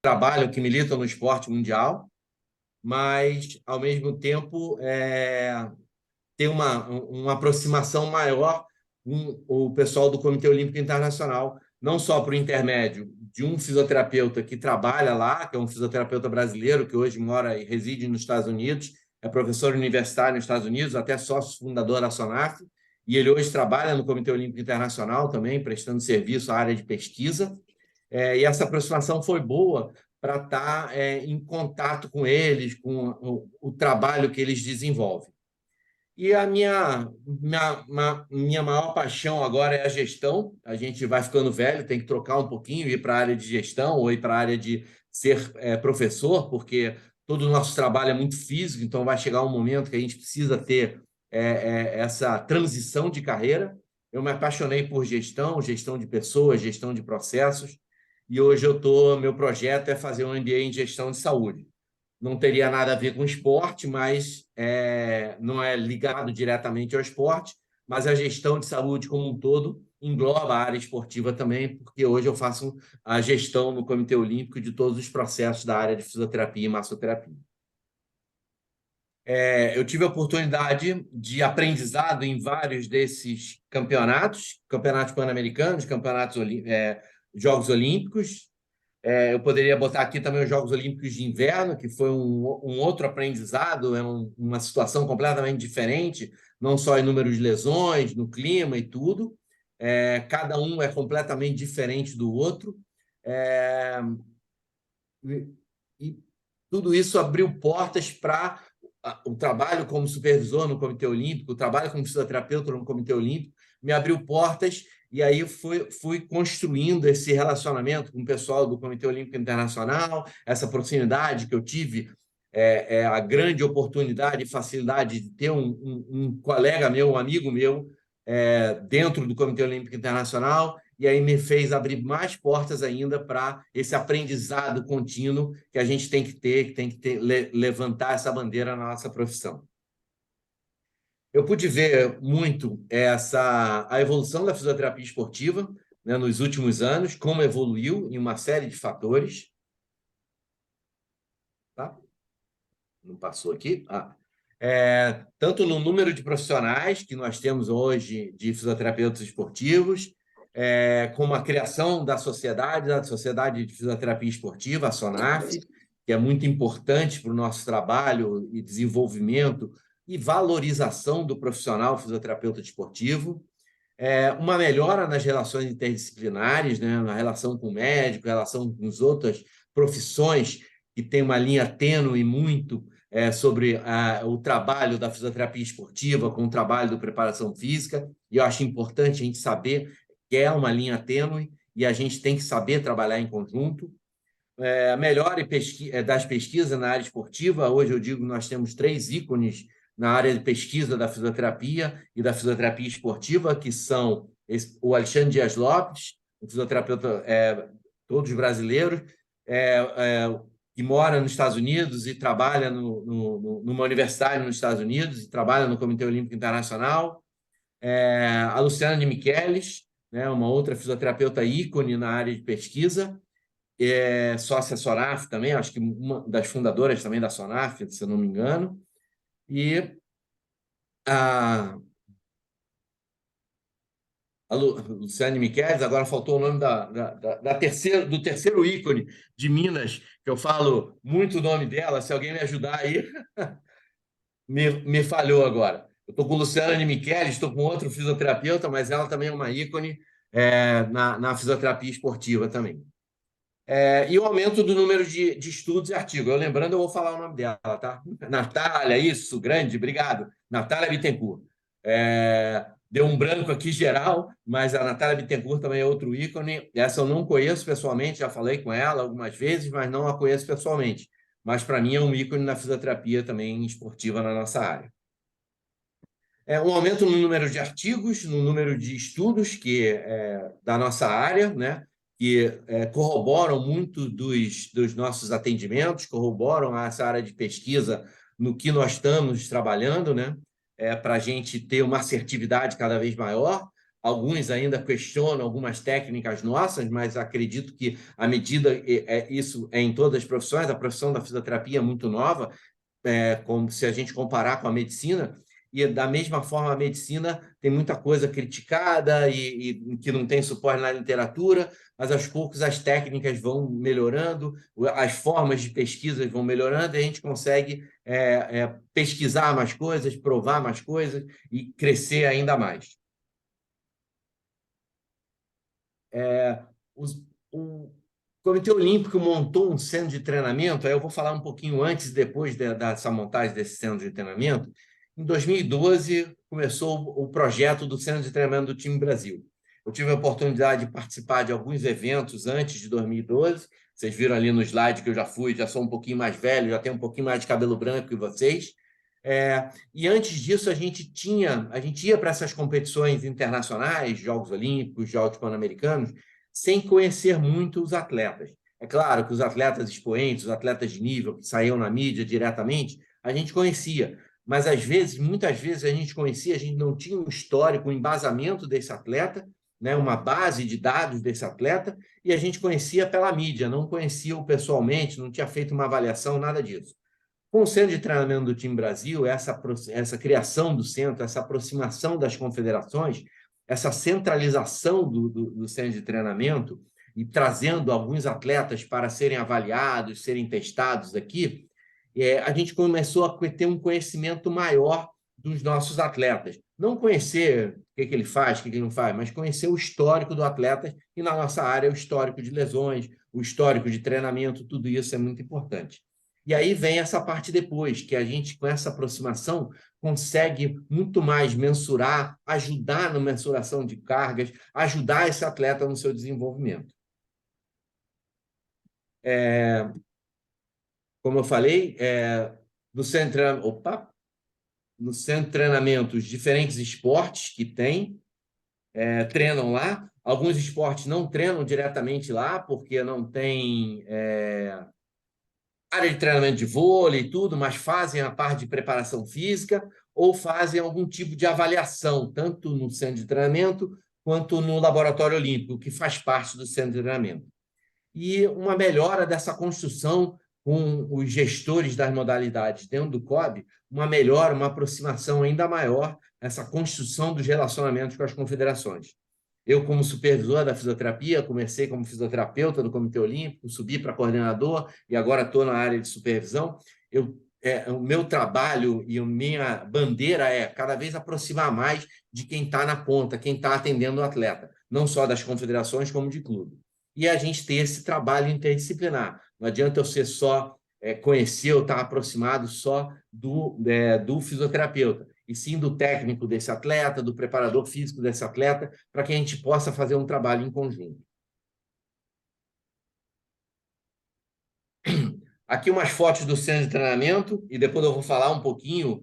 trabalham, que militam no esporte mundial, mas, ao mesmo tempo, ter uma aproximação maior com o pessoal do Comitê Olímpico Internacional, não só por intermédio de um fisioterapeuta que trabalha lá, que é um fisioterapeuta brasileiro, que hoje mora e reside nos Estados Unidos, é professor universitário nos Estados Unidos, até sócio fundador da SONAF, e ele hoje trabalha no Comitê Olímpico Internacional também, prestando serviço à área de pesquisa. E essa aproximação foi boa para estar em contato com eles, com o trabalho que eles desenvolvem. E a minha maior paixão agora é a gestão. A gente vai ficando velho, tem que trocar um pouquinho, ir para a área de gestão ou ir para a área de ser professor, porque todo o nosso trabalho é muito físico, então vai chegar um momento que a gente precisa ter essa transição de carreira. Eu me apaixonei por gestão, gestão de pessoas, gestão de processos, e hoje meu projeto é fazer um MBA em gestão de saúde. Não teria nada a ver com esporte, mas não é ligado diretamente ao esporte, mas a gestão de saúde como um todo engloba a área esportiva também, porque hoje eu faço a gestão no Comitê Olímpico de todos os processos da área de fisioterapia e massoterapia. Eu tive a oportunidade de aprendizado em vários desses campeonatos pan-americanos, Jogos Olímpicos. Eu poderia botar aqui também os Jogos Olímpicos de Inverno, que foi um outro aprendizado, uma situação completamente diferente, não só em número de lesões, no clima e tudo. Cada um é completamente diferente do outro. E tudo isso abriu portas para o trabalho como supervisor no Comitê Olímpico, o trabalho como fisioterapeuta no Comitê Olímpico, me abriu portas, e aí fui construindo esse relacionamento com o pessoal do Comitê Olímpico Internacional, essa proximidade que eu tive, a grande oportunidade e facilidade de ter um colega meu, um amigo meu, dentro do Comitê Olímpico Internacional, e aí me fez abrir mais portas ainda para esse aprendizado contínuo que a gente tem que ter, levantar essa bandeira na nossa profissão. Eu pude ver muito a evolução da fisioterapia esportiva, né, nos últimos anos, como evoluiu em uma série de fatores. Tá? Não passou aqui? Tanto no número de profissionais que nós temos hoje de fisioterapeutas esportivos, como a criação da Sociedade de Fisioterapia Esportiva, a SONAF, que é muito importante para o nosso trabalho e desenvolvimento e valorização do profissional fisioterapeuta esportivo. Uma melhora nas relações interdisciplinares, né, na relação com o médico, relação com as outras profissões que tem uma linha tênue muito sobre o trabalho da fisioterapia esportiva com o trabalho da preparação física, e eu acho importante a gente saber que é uma linha tênue e a gente tem que saber trabalhar em conjunto. Melhora das pesquisas na área esportiva. Hoje eu digo que nós temos 3 ícones na área de pesquisa da fisioterapia e da fisioterapia esportiva, que são o Alexandre Dias Lopes, um fisioterapeuta, todos brasileiros, que mora nos Estados Unidos e trabalha numa universidade nos Estados Unidos e trabalha no Comitê Olímpico Internacional. A Luciana de Michelis, né, uma outra fisioterapeuta ícone na área de pesquisa, sócia SONAF também, acho que uma das fundadoras também da SONAF, se eu não me engano. E a Luciane Michelis, agora faltou o nome do terceiro ícone de Minas, que eu falo muito o nome dela, se alguém me ajudar aí, me falhou agora. Eu estou com Luciane Michelis, estou com outro fisioterapeuta, mas ela também é uma ícone na fisioterapia esportiva também. E o aumento do número de estudos e artigos. Lembrando, eu vou falar o nome dela, tá? Natália, isso, grande, obrigado. Natália Bittencourt. Deu um branco aqui geral, mas a Natália Bittencourt também é outro ícone. Essa eu não conheço pessoalmente, já falei com ela algumas vezes, mas não a conheço pessoalmente. Mas, para mim, é um ícone na fisioterapia também esportiva na nossa área. Um aumento no número de artigos, no número de estudos da nossa área, né? Que corroboram muito dos nossos atendimentos, corroboram essa área de pesquisa no que nós estamos trabalhando, né? Para a gente ter uma assertividade cada vez maior. Alguns ainda questionam algumas técnicas nossas, mas acredito que, à medida isso é em todas as profissões, a profissão da fisioterapia é muito nova, como se a gente comparar com a medicina, e da mesma forma a medicina tem muita coisa criticada e que não tem suporte na literatura, mas aos poucos as técnicas vão melhorando, as formas de pesquisa vão melhorando e a gente consegue pesquisar mais coisas, provar mais coisas e crescer ainda mais. Os, o Comitê Olímpico montou um centro de treinamento, aí eu vou falar um pouquinho antes e depois dessa montagem desse centro de treinamento. Em 2012, começou o projeto do Centro de Treinamento do Time Brasil. Eu tive a oportunidade de participar de alguns eventos antes de 2012. Vocês viram ali no slide que eu já fui, já sou um pouquinho mais velho, já tenho um pouquinho mais de cabelo branco que vocês. E antes disso, a gente ia para essas competições internacionais, Jogos Olímpicos, Jogos Pan-Americanos, sem conhecer muito os atletas. É claro que os atletas expoentes, os atletas de nível que saíam na mídia diretamente, a gente conhecia, mas às vezes, muitas vezes a gente conhecia, a gente não tinha um histórico, um embasamento desse atleta, né, uma base de dados desse atleta, e a gente conhecia pela mídia, não conhecia-o pessoalmente, não tinha feito uma avaliação, nada disso. Com o Centro de Treinamento do Time Brasil, essa criação do centro, essa aproximação das confederações, essa centralização do centro de treinamento e trazendo alguns atletas para serem avaliados, serem testados aqui, a gente começou a ter um conhecimento maior dos nossos atletas. Não conhecer o que ele faz, o que ele não faz, mas conhecer o histórico do atleta, e na nossa área, o histórico de lesões, o histórico de treinamento, tudo isso é muito importante. E aí vem essa parte depois, que a gente, com essa aproximação, consegue muito mais mensurar, ajudar na mensuração de cargas, ajudar esse atleta no seu desenvolvimento. Como eu falei, no centro de treinamento, os diferentes esportes que tem, treinam lá. Alguns esportes não treinam diretamente lá, porque não tem área de treinamento de vôlei e tudo, mas fazem a parte de preparação física ou fazem algum tipo de avaliação, tanto no centro de treinamento quanto no laboratório olímpico, que faz parte do centro de treinamento. E uma melhora dessa construção com os gestores das modalidades dentro do COB, uma melhora, uma aproximação ainda maior, essa construção dos relacionamentos com as confederações. Eu, como supervisor da fisioterapia, comecei como fisioterapeuta do Comitê Olímpico, subi para coordenador e agora estou na área de supervisão. O meu trabalho e a minha bandeira é cada vez aproximar mais de quem está na ponta, quem está atendendo o atleta, não só das confederações, como de clube. E a gente ter esse trabalho interdisciplinar. Não adianta eu ser só conhecer ou estar aproximado só do fisioterapeuta, e sim do técnico desse atleta, do preparador físico desse atleta, para que a gente possa fazer um trabalho em conjunto. Aqui umas fotos do centro de treinamento, e depois eu vou falar um pouquinho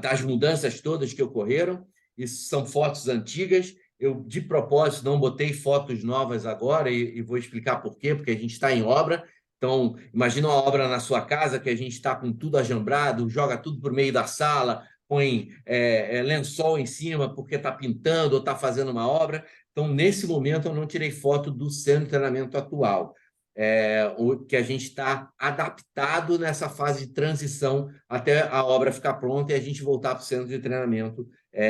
das mudanças todas que ocorreram. Isso são fotos antigas. Eu, de propósito, não botei fotos novas agora e vou explicar por quê, porque a gente está em obra. Então, imagina uma obra na sua casa que a gente está com tudo ajambrado, joga tudo por meio da sala, põe lençol em cima porque está pintando ou está fazendo uma obra. Então, nesse momento, eu não tirei foto do centro de treinamento atual. Que a gente está adaptado nessa fase de transição até a obra ficar pronta e a gente voltar para o centro de treinamento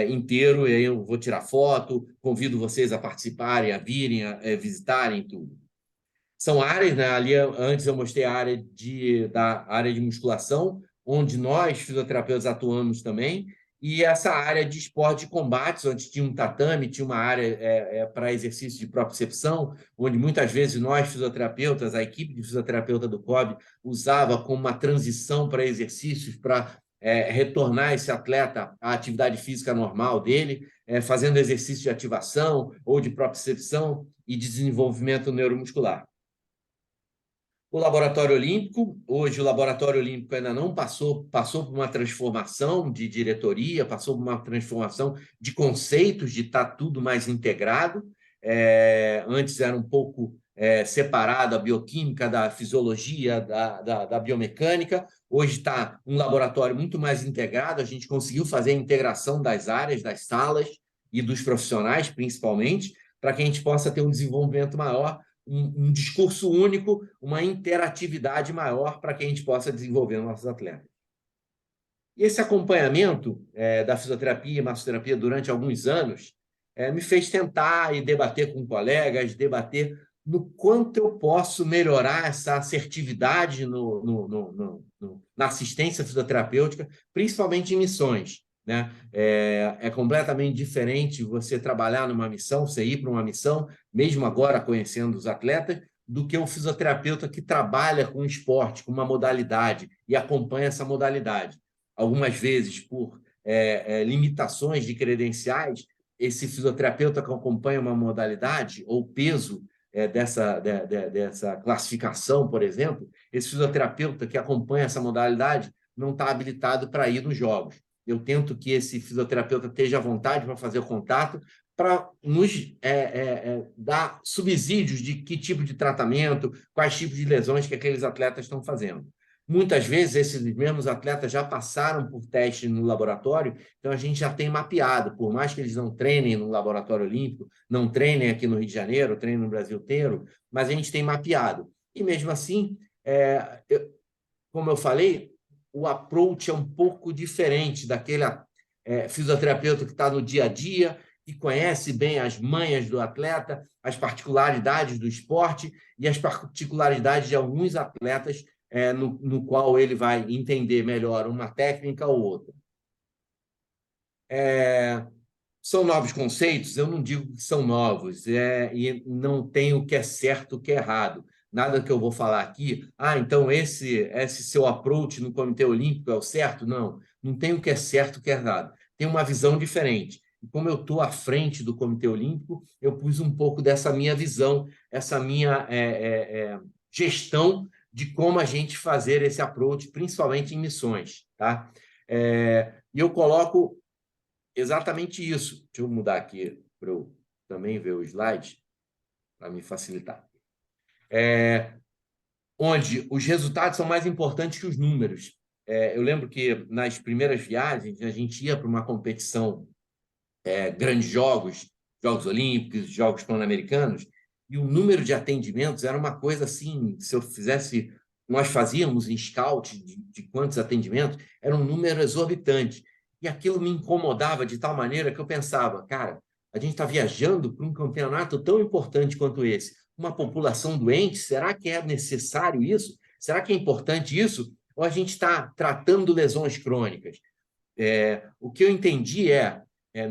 inteiro. E aí eu vou tirar foto, convido vocês a participarem, a virem, a visitarem tudo. São áreas, né? Ali antes eu mostrei a área da área de musculação, onde nós, fisioterapeutas, atuamos também, e essa área de esporte de combates, onde tinha um tatame, tinha uma área para exercício de propriocepção, onde muitas vezes nós, fisioterapeutas, a equipe de fisioterapeuta do COB, usava como uma transição para exercícios, para retornar esse atleta à atividade física normal dele, fazendo exercício de ativação ou de propriocepção e desenvolvimento neuromuscular. O Laboratório Olímpico, hoje o Laboratório Olímpico ainda não passou por uma transformação de diretoria, passou por uma transformação de conceitos, de estar tudo mais integrado. Antes era um pouco separado a bioquímica da fisiologia, da biomecânica. Hoje está um laboratório muito mais integrado, a gente conseguiu fazer a integração das áreas, das salas, e dos profissionais, principalmente, para que a gente possa ter um desenvolvimento maior, um discurso único, uma interatividade maior para que a gente possa desenvolver nossos atletas. E esse acompanhamento da fisioterapia e massoterapia durante alguns anos me fez tentar e debater com colegas, debater no quanto eu posso melhorar essa assertividade na assistência fisioterapêutica, principalmente em missões, né? É completamente diferente você trabalhar numa missão, você ir para uma missão, mesmo agora conhecendo os atletas, do que o fisioterapeuta que trabalha com esporte, com uma modalidade e acompanha essa modalidade. Algumas vezes, por limitações de credenciais, esse fisioterapeuta que acompanha uma modalidade ou peso dessa classificação, por exemplo, esse fisioterapeuta que acompanha essa modalidade não está habilitado para ir nos jogos. Eu tento que esse fisioterapeuta esteja à vontade para fazer o contato, para nos dar subsídios de que tipo de tratamento, quais tipos de lesões que aqueles atletas estão fazendo. Muitas vezes, esses mesmos atletas já passaram por teste no laboratório, então a gente já tem mapeado, por mais que eles não treinem no laboratório olímpico, não treinem aqui no Rio de Janeiro, treinem no Brasil inteiro, mas a gente tem mapeado. E mesmo assim, como eu falei, o approach é um pouco diferente daquele fisioterapeuta que está no dia a dia, que conhece bem as manhas do atleta, as particularidades do esporte e as particularidades de alguns atletas no qual ele vai entender melhor uma técnica ou outra. São novos conceitos? Eu não digo que são novos, e não tem o que é certo, o que é errado. Nada que eu vou falar aqui, então esse seu approach no Comitê Olímpico é o certo? Não tem o que é certo, o que é errado. Tem uma visão diferente. E como eu estou à frente do Comitê Olímpico, eu pus um pouco dessa minha visão, essa minha gestão de como a gente fazer esse approach, principalmente em missões. Tá? E eu coloco exatamente isso. Deixa eu mudar aqui para eu também ver o slide, para me facilitar. Onde os resultados são mais importantes que os números. Eu lembro que nas primeiras viagens a gente ia para uma competição, grandes jogos olímpicos, jogos pan-americanos, e o número de atendimentos era uma coisa assim, se eu fizesse, nós fazíamos em scout de quantos atendimentos, era um número exorbitante. E aquilo me incomodava de tal maneira que eu pensava, cara, a gente está viajando para um campeonato tão importante quanto esse. Uma população doente, será que é necessário isso? Será que é importante isso? Ou a gente está tratando lesões crônicas? O que eu entendi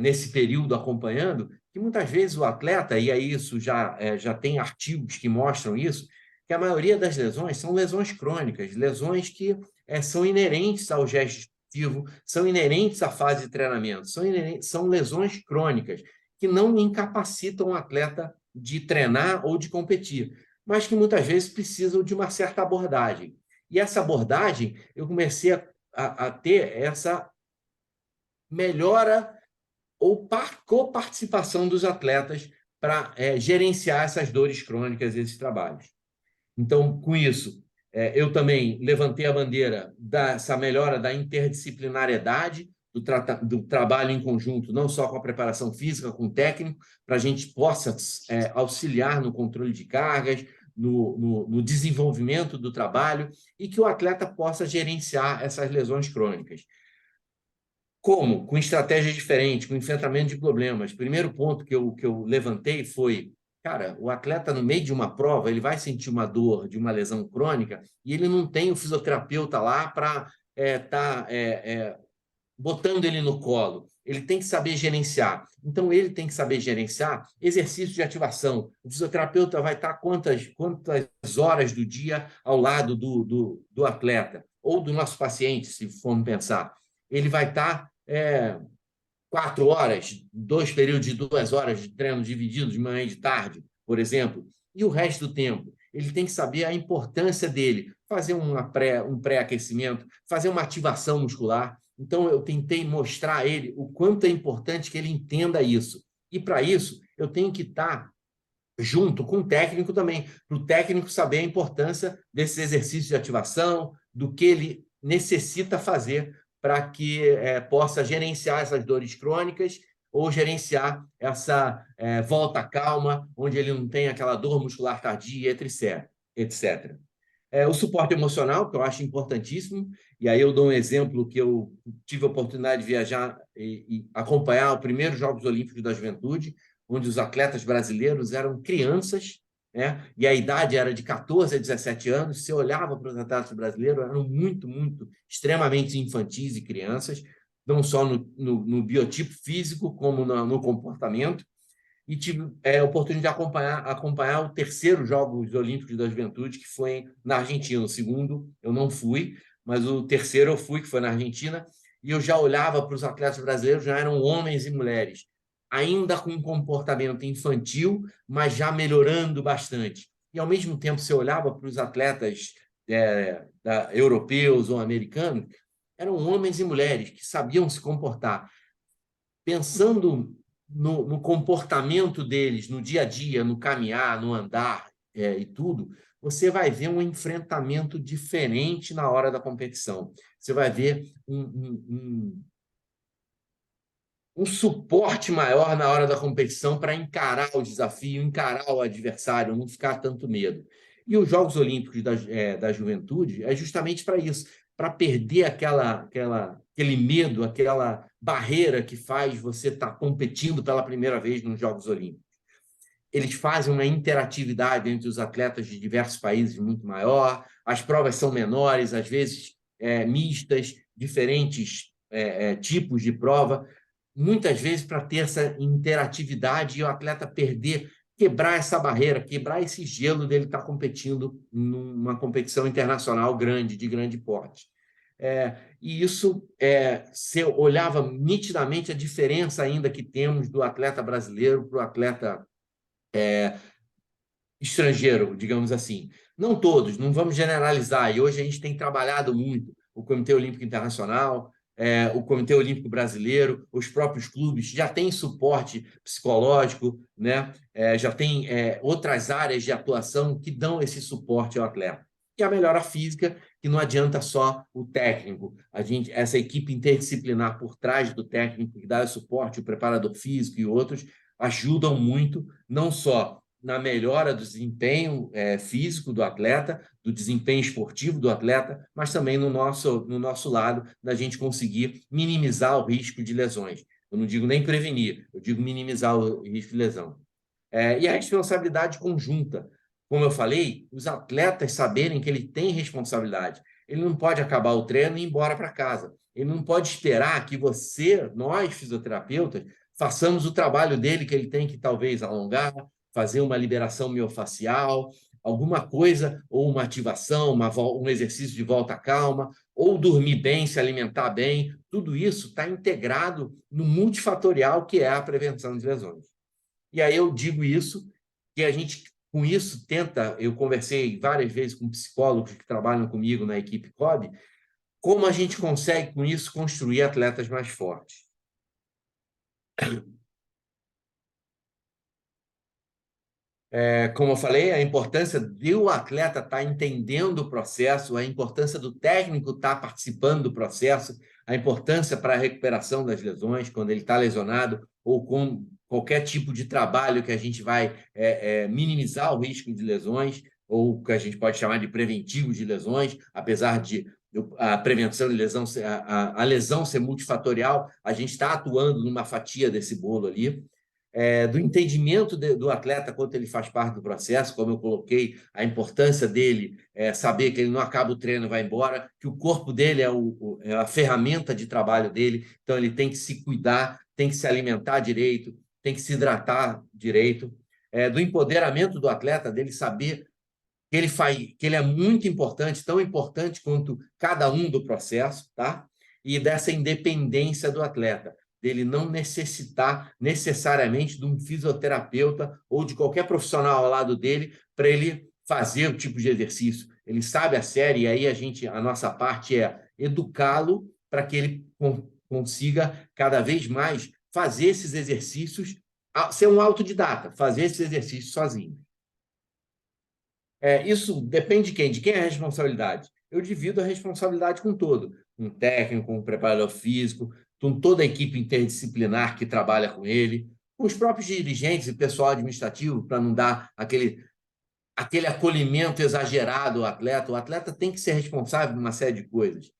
nesse período acompanhando, que muitas vezes o atleta, e aí isso já tem artigos que mostram isso, que a maioria das lesões são lesões crônicas, lesões que são inerentes ao gesto esportivo, são inerentes à fase de treinamento, são lesões crônicas, que não incapacitam o atleta de treinar ou de competir, mas que muitas vezes precisam de uma certa abordagem. E essa abordagem, eu comecei a ter essa melhora ou coparticipação dos atletas para gerenciar essas dores crônicas, esses trabalhos. Então, com isso, eu também levantei a bandeira dessa melhora da interdisciplinariedade, do trabalho em conjunto, não só com a preparação física, com o técnico, para a gente possa auxiliar no controle de cargas, no desenvolvimento do trabalho e que o atleta possa gerenciar essas lesões crônicas. Como? Com estratégias diferentes, com enfrentamento de problemas. Primeiro ponto que eu levantei foi, cara, o atleta no meio de uma prova, ele vai sentir uma dor de uma lesão crônica e ele não tem o fisioterapeuta lá para estar botando ele no colo. Ele tem que saber gerenciar. Então, ele tem que saber gerenciar exercício de ativação. O fisioterapeuta vai estar quantas horas do dia ao lado do atleta ou do nosso paciente, se formos pensar. Ele vai estar 4 horas, 2 períodos de 2 horas de treino dividido de manhã e de tarde, por exemplo, e o resto do tempo. Ele tem que saber a importância dele, fazer um pré-aquecimento, fazer uma ativação muscular. Então, eu tentei mostrar a ele o quanto é importante que ele entenda isso. E, para isso, eu tenho que estar junto com o técnico também, para o técnico saber a importância desses exercícios de ativação, do que ele necessita fazer para que possa gerenciar essas dores crônicas ou gerenciar essa volta calma, onde ele não tem aquela dor muscular tardia, etc. O suporte emocional, que eu acho importantíssimo, e aí eu dou um exemplo que eu tive a oportunidade de viajar e acompanhar os primeiros Jogos Olímpicos da Juventude, onde os atletas brasileiros eram crianças, né? E a idade era de 14 a 17 anos. Você olhava para os atletas brasileiros, eram muito, extremamente infantis e crianças, não só no biotipo físico, como no comportamento. E tive a oportunidade de acompanhar o terceiro Jogos Olímpicos da Juventude, que foi na Argentina. O segundo eu não fui, mas o terceiro eu fui, que foi na Argentina, e eu já olhava para os atletas brasileiros, já eram homens e mulheres, ainda com um comportamento infantil, mas já melhorando bastante. E, ao mesmo tempo, você olhava para os atletas europeus ou americanos, eram homens e mulheres que sabiam se comportar. Pensando no comportamento deles, no dia a dia, no caminhar, no andar e tudo, você vai ver um enfrentamento diferente na hora da competição. Você vai ver um suporte maior na hora da competição para encarar o desafio, encarar o adversário, não ficar tanto medo. E os Jogos Olímpicos da Juventude é justamente para isso, para perder aquele medo, aquela barreira que faz você estar competindo pela primeira vez nos Jogos Olímpicos. Eles fazem uma interatividade entre os atletas de diversos países muito maior, as provas são menores, às vezes mistas, diferentes tipos de prova, muitas vezes para ter essa interatividade e o atleta quebrar essa barreira, quebrar esse gelo dele estar competindo numa competição internacional grande, de grande porte. E isso, você olhava nitidamente a diferença ainda que temos do atleta brasileiro para o atleta estrangeiro, digamos assim. Não todos, não vamos generalizar. E hoje a gente tem trabalhado muito o Comitê Olímpico Internacional, o Comitê Olímpico Brasileiro, os próprios clubes já têm suporte psicológico, né? Já tem outras áreas de atuação que dão esse suporte ao atleta. E a melhora física, que não adianta só o técnico. Essa equipe interdisciplinar por trás do técnico, que dá o suporte, o preparador físico e outros, ajudam muito, não só na melhora do desempenho físico do atleta, do desempenho esportivo do atleta, mas também no nosso lado, da gente conseguir minimizar o risco de lesões. Eu não digo nem prevenir, eu digo minimizar o risco de lesão. E a responsabilidade conjunta. Como eu falei, os atletas saberem que ele tem responsabilidade. Ele não pode acabar o treino e ir embora para casa. Ele não pode esperar que nós, fisioterapeutas, façamos o trabalho dele, que ele tem que talvez alongar, fazer uma liberação miofascial, alguma coisa, ou uma ativação, um exercício de volta calma, ou dormir bem, se alimentar bem. Tudo isso está integrado no multifatorial que é a prevenção de lesões. E aí eu digo isso, que a gente, com isso, eu conversei várias vezes com psicólogos que trabalham comigo na equipe COB, como a gente consegue, com isso, construir atletas mais fortes. Como eu falei, a importância do atleta estar entendendo o processo, a importância do técnico estar participando do processo, a importância para a recuperação das lesões, quando ele está lesionado, ou com qualquer tipo de trabalho que a gente vai minimizar o risco de lesões, ou que a gente pode chamar de preventivo de lesões, apesar de a prevenção de lesão, a lesão ser multifatorial, a gente está atuando numa fatia desse bolo ali. Do entendimento do atleta quanto ele faz parte do processo, como eu coloquei, a importância dele saber que ele não acaba o treino e vai embora, que o corpo dele é a ferramenta de trabalho dele, então ele tem que se cuidar, tem que se alimentar direito, tem que se hidratar direito, do empoderamento do atleta, dele saber que ele é muito importante, tão importante quanto cada um do processo, tá? E dessa independência do atleta, dele não necessitar necessariamente de um fisioterapeuta ou de qualquer profissional ao lado dele para ele fazer o tipo de exercício. Ele sabe a série, e aí a nossa parte é educá-lo para que ele consiga cada vez mais fazer esses exercícios, ser um autodidata, fazer esses exercícios sozinho. Isso depende de quem? De quem é a responsabilidade? Eu divido a responsabilidade com todo, com o técnico, com o preparador físico, com toda a equipe interdisciplinar que trabalha com ele, com os próprios dirigentes e pessoal administrativo, para não dar aquele acolhimento exagerado ao atleta. O atleta tem que ser responsável por uma série de coisas.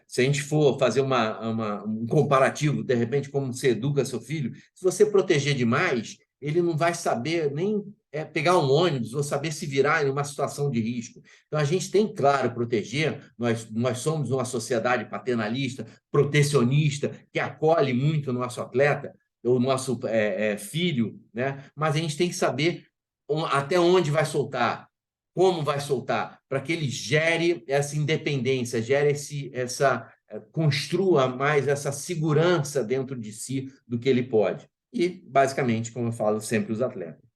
Se a gente for fazer um comparativo, de repente, como você educa seu filho, se você proteger demais, ele não vai saber nem pegar um ônibus ou saber se virar em uma situação de risco. Então, a gente tem, claro, proteger. Nós somos uma sociedade paternalista, protecionista, que acolhe muito o nosso atleta, o nosso filho, né? Mas a gente tem que saber até onde vai soltar, como vai soltar, para que ele gere essa independência, construa mais essa segurança dentro de si do que ele pode. E, basicamente, como eu falo sempre, os atletas.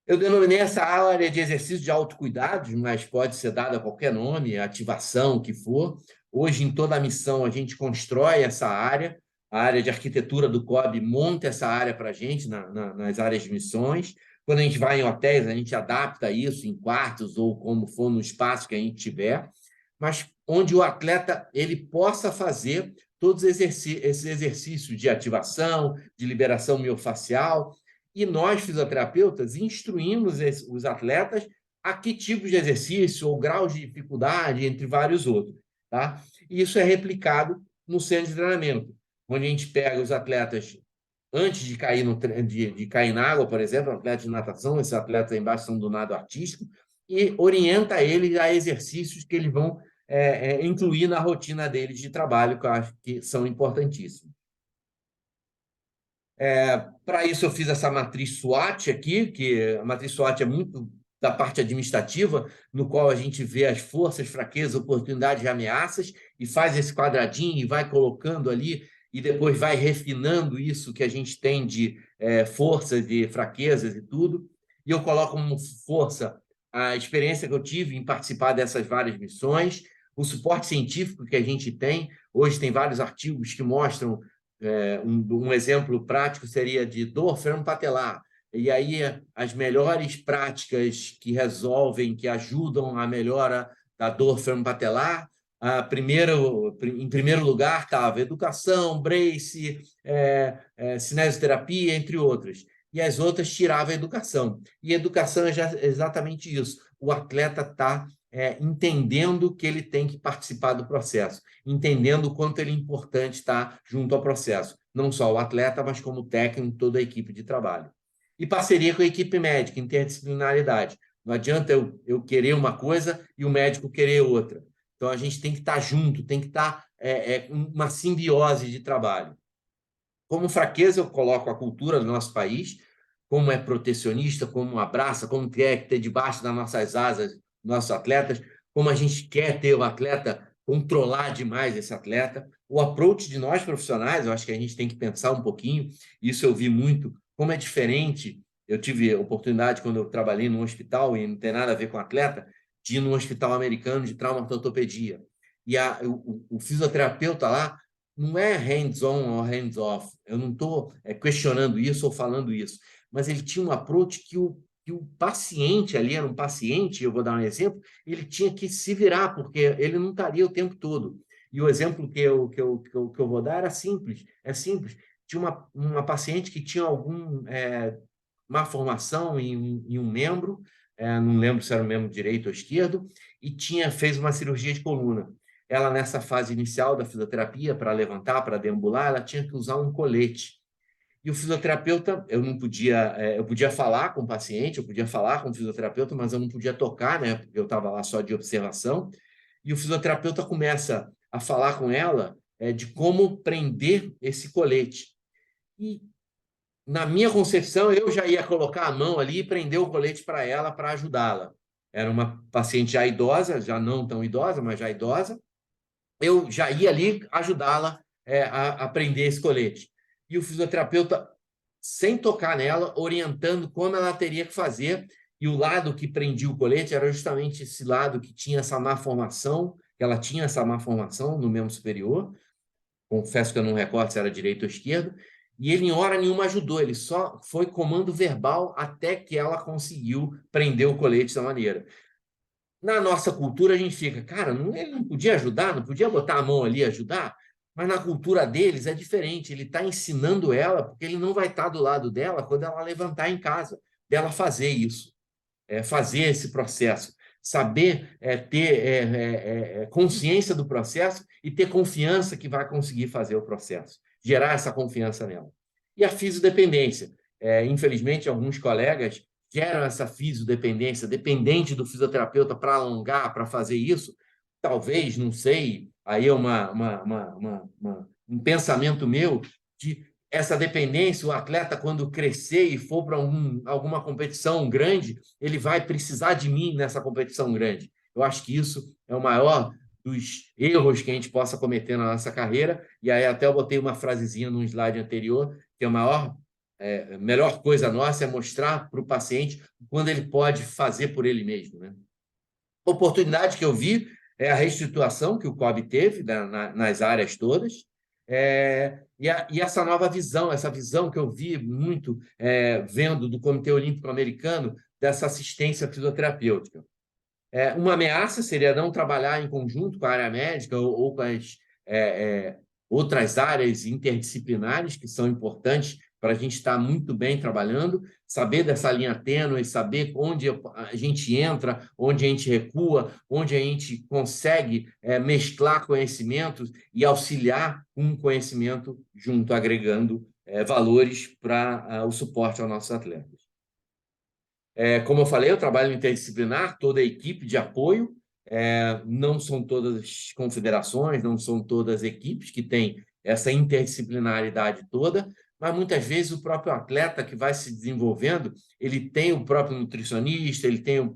Eu denominei essa área de exercício de autocuidados, mas pode ser dada a qualquer nome, ativação, o que for. Hoje, em toda a missão, a gente constrói essa área. A área de arquitetura do COB monta essa área para a gente nas áreas de missões. Quando a gente vai em hotéis, a gente adapta isso em quartos ou como for no espaço que a gente tiver, mas onde o atleta ele possa fazer todos esses exercícios de ativação, de liberação miofascial. E nós, fisioterapeutas, instruímos os atletas a que tipos de exercício ou graus de dificuldade, entre vários outros. Tá? E isso é replicado no centro de treinamento, onde a gente pega os atletas antes de cair, de cair na água, por exemplo, atleta de natação, esses atletas aí embaixo são do nado artístico, e orienta eles a exercícios que eles vão incluir na rotina deles de trabalho, que eu acho que são importantíssimos. Para isso, eu fiz essa matriz SWOT aqui, que a matriz SWOT é muito da parte administrativa, no qual a gente vê as forças, fraquezas, oportunidades e ameaças, e faz esse quadradinho e vai colocando ali, e depois vai refinando isso que a gente tem de forças e fraquezas e tudo. E eu coloco como força a experiência que eu tive em participar dessas várias missões, o suporte científico que a gente tem. Hoje tem vários artigos que mostram um exemplo prático seria de dor femoropatelar. E aí as melhores práticas que resolvem, que ajudam a melhora da dor femoropatelar, em primeiro lugar estava educação, brace, cinesioterapia, entre outras. E as outras tiravam a educação. E a educação é exatamente isso. O atleta está entendendo que ele tem que participar do processo, entendendo o quanto ele é importante estar junto ao processo, não só o atleta, mas como técnico, toda a equipe de trabalho. E parceria com a equipe médica, interdisciplinaridade. Não adianta eu querer uma coisa e o médico querer outra. Então, a gente tem que estar junto, tem que estar uma simbiose de trabalho. Como fraqueza, eu coloco a cultura do nosso país, como é protecionista, como abraça, como quer ter debaixo das nossas asas nossos atletas, como a gente quer ter o atleta, controlar demais esse atleta. O approach de nós profissionais, eu acho que a gente tem que pensar um pouquinho, isso eu vi muito, como é diferente. Eu tive a oportunidade, quando eu trabalhei num hospital, e não tem nada a ver com atleta, de ir num hospital americano de traumatologia. E o fisioterapeuta lá não é hands-on ou hands-off. Eu não estou questionando isso ou falando isso, mas ele tinha um approach que o paciente ali era um paciente, eu vou dar um exemplo, ele tinha que se virar, porque ele não estaria o tempo todo. E o exemplo que eu vou dar era simples, é simples. Tinha uma paciente que tinha má formação em um membro, não lembro se era o membro direito ou esquerdo, e fez uma cirurgia de coluna. Ela, nessa fase inicial da fisioterapia, para levantar, para deambular, ela tinha que usar um colete. E o fisioterapeuta, eu podia falar com o paciente, eu podia falar com o fisioterapeuta, mas eu não podia tocar, né? Porque eu estava lá só de observação. E o fisioterapeuta começa a falar com ela de como prender esse colete. E, na minha concepção, eu já ia colocar a mão ali e prender o colete para ela, para ajudá-la. Era uma paciente já idosa, já não tão idosa, mas já idosa. Eu já ia ali ajudá-la a prender esse colete. E o fisioterapeuta, sem tocar nela, orientando como ela teria que fazer. E o lado que prendia o colete era justamente esse lado que tinha essa má formação, que ela tinha essa má formação no membro superior. Confesso que eu não recordo se era direito ou esquerdo. E ele, em hora nenhuma, ajudou. Ele só foi comando verbal até que ela conseguiu prender o colete dessa maneira. Na nossa cultura, a gente fica, cara, ele não podia ajudar, não podia botar a mão ali e ajudar? Mas na cultura deles é diferente. Ele está ensinando ela, porque ele não vai estar do lado dela quando ela levantar em casa, dela fazer isso, fazer esse processo, saber ter consciência do processo e ter confiança que vai conseguir fazer o processo, gerar essa confiança nela. E a fisiodependência. Infelizmente, alguns colegas geram essa fisiodependência, dependente do fisioterapeuta para alongar, para fazer isso. Talvez, não sei, aí é um pensamento meu de essa dependência, o atleta, quando crescer e for para alguma competição grande, ele vai precisar de mim nessa competição grande. Eu acho que isso é o maior dos erros que a gente possa cometer na nossa carreira. E aí até eu botei uma frasezinha no slide anterior, que a melhor coisa nossa é mostrar para o paciente quando ele pode fazer por ele mesmo, né? A oportunidade que eu vi é a reestruturação que o COB teve nas áreas todas, e essa nova visão, essa visão que eu vi muito vendo do Comitê Olímpico Americano, dessa assistência fisioterapêutica. Uma ameaça seria não trabalhar em conjunto com a área médica ou com as outras áreas interdisciplinares que são importantes para a gente estar muito bem trabalhando, saber dessa linha tênue, saber onde a gente entra, onde a gente recua, onde a gente consegue mesclar conhecimentos e auxiliar um conhecimento junto, agregando valores para o suporte aos nossos atletas. Como eu falei, eu trabalho interdisciplinar, toda a equipe de apoio, não são todas as confederações, não são todas as equipes que têm essa interdisciplinaridade toda, mas muitas vezes o próprio atleta que vai se desenvolvendo, ele tem o próprio nutricionista, ele tem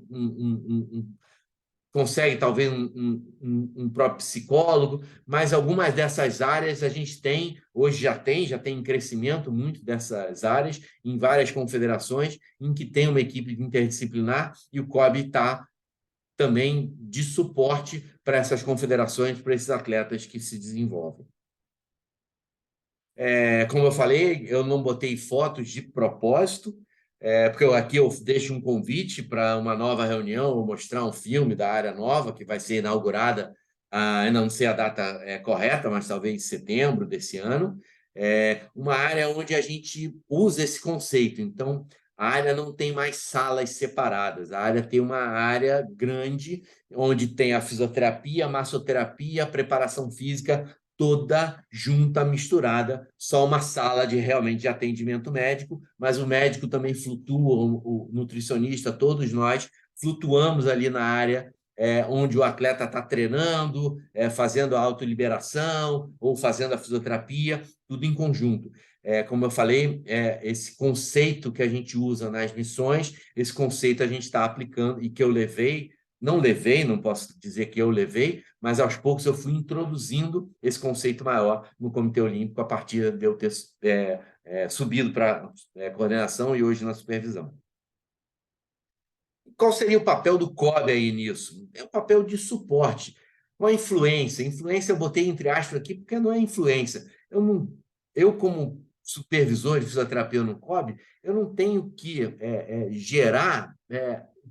consegue talvez um próprio psicólogo, mas algumas dessas áreas a gente tem, hoje já tem em crescimento muito dessas áreas, em várias confederações, em que tem uma equipe interdisciplinar, e o COB está também de suporte para essas confederações, para esses atletas que se desenvolvem. Como eu falei, eu não botei fotos de propósito, porque aqui eu deixo um convite para uma nova reunião, ou mostrar um filme da área nova, que vai ser inaugurada, ainda não sei a data correta, mas talvez em setembro desse ano, uma área onde a gente usa esse conceito. Então, a área não tem mais salas separadas, a área tem uma área grande, onde tem a fisioterapia, a massoterapia, a preparação física, toda junta, misturada, só uma sala realmente de atendimento médico, mas o médico também flutua, o nutricionista, todos nós flutuamos ali na área onde o atleta está treinando, fazendo a autoliberação ou fazendo a fisioterapia, tudo em conjunto. Como eu falei, esse conceito que a gente usa nas missões, esse conceito a gente está aplicando e que eu não posso dizer que eu levei, mas aos poucos eu fui introduzindo esse conceito maior no Comitê Olímpico a partir de eu ter subido para coordenação e hoje na supervisão. Qual seria o papel do COB aí nisso? É o papel de suporte. Qual a influência? Influência eu botei entre aspas aqui porque não é influência. Eu como supervisor de fisioterapia no COB, eu não tenho que gerar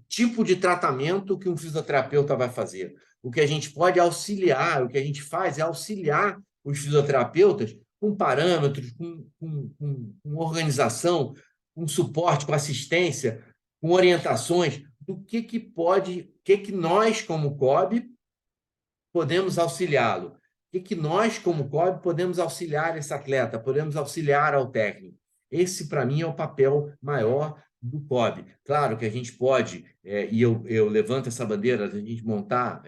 tipo de tratamento que um fisioterapeuta vai fazer. O que a gente pode auxiliar, o que a gente faz é auxiliar os fisioterapeutas com parâmetros, com organização, com suporte, com assistência, com orientações do que nós, como COB, podemos auxiliá-lo. O que nós, como COB, podemos auxiliar esse atleta, podemos auxiliar ao técnico. Esse, para mim, é o papel maior do COB. Claro que a gente pode, e eu levanto essa bandeira, a gente montar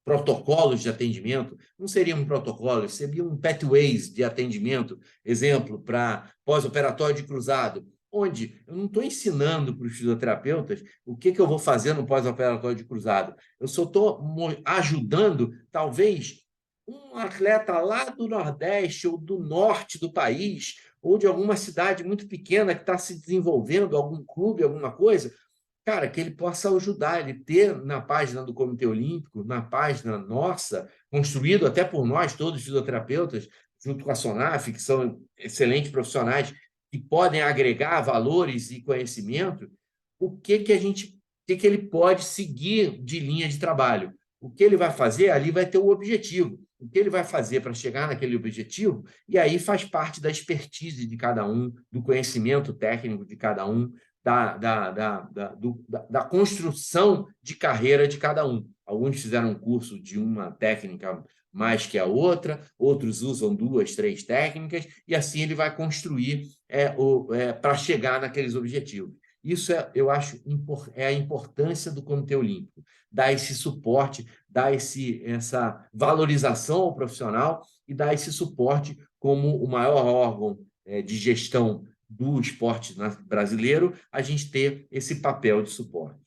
protocolos de atendimento, não seria um protocolo, seria um pathways de atendimento, exemplo, para pós-operatório de cruzado, onde eu não estou ensinando para os fisioterapeutas o que eu vou fazer no pós-operatório de cruzado. Eu só estou ajudando, talvez, um atleta lá do Nordeste ou do Norte do país, ou de alguma cidade muito pequena que está se desenvolvendo, algum clube, alguma coisa, cara, que ele possa ajudar, ele ter na página do Comitê Olímpico, na página nossa, construído até por nós, todos os fisioterapeutas, junto com a SONAF, que são excelentes profissionais, que podem agregar valores e conhecimento, o que ele pode seguir de linha de trabalho. O que ele vai fazer ali vai ter o objetivo. o que ele vai fazer para chegar naquele objetivo, e aí faz parte da expertise de cada um, do conhecimento técnico de cada um, da construção de carreira de cada um. Alguns fizeram um curso de uma técnica mais que a outra, outros usam 2, 3 técnicas, e assim ele vai construir para chegar naqueles objetivos. Isso eu acho é a importância do Comitê Olímpico, dar esse suporte, dar essa valorização ao profissional e dar esse suporte como o maior órgão de gestão do esporte brasileiro, a gente ter esse papel de suporte.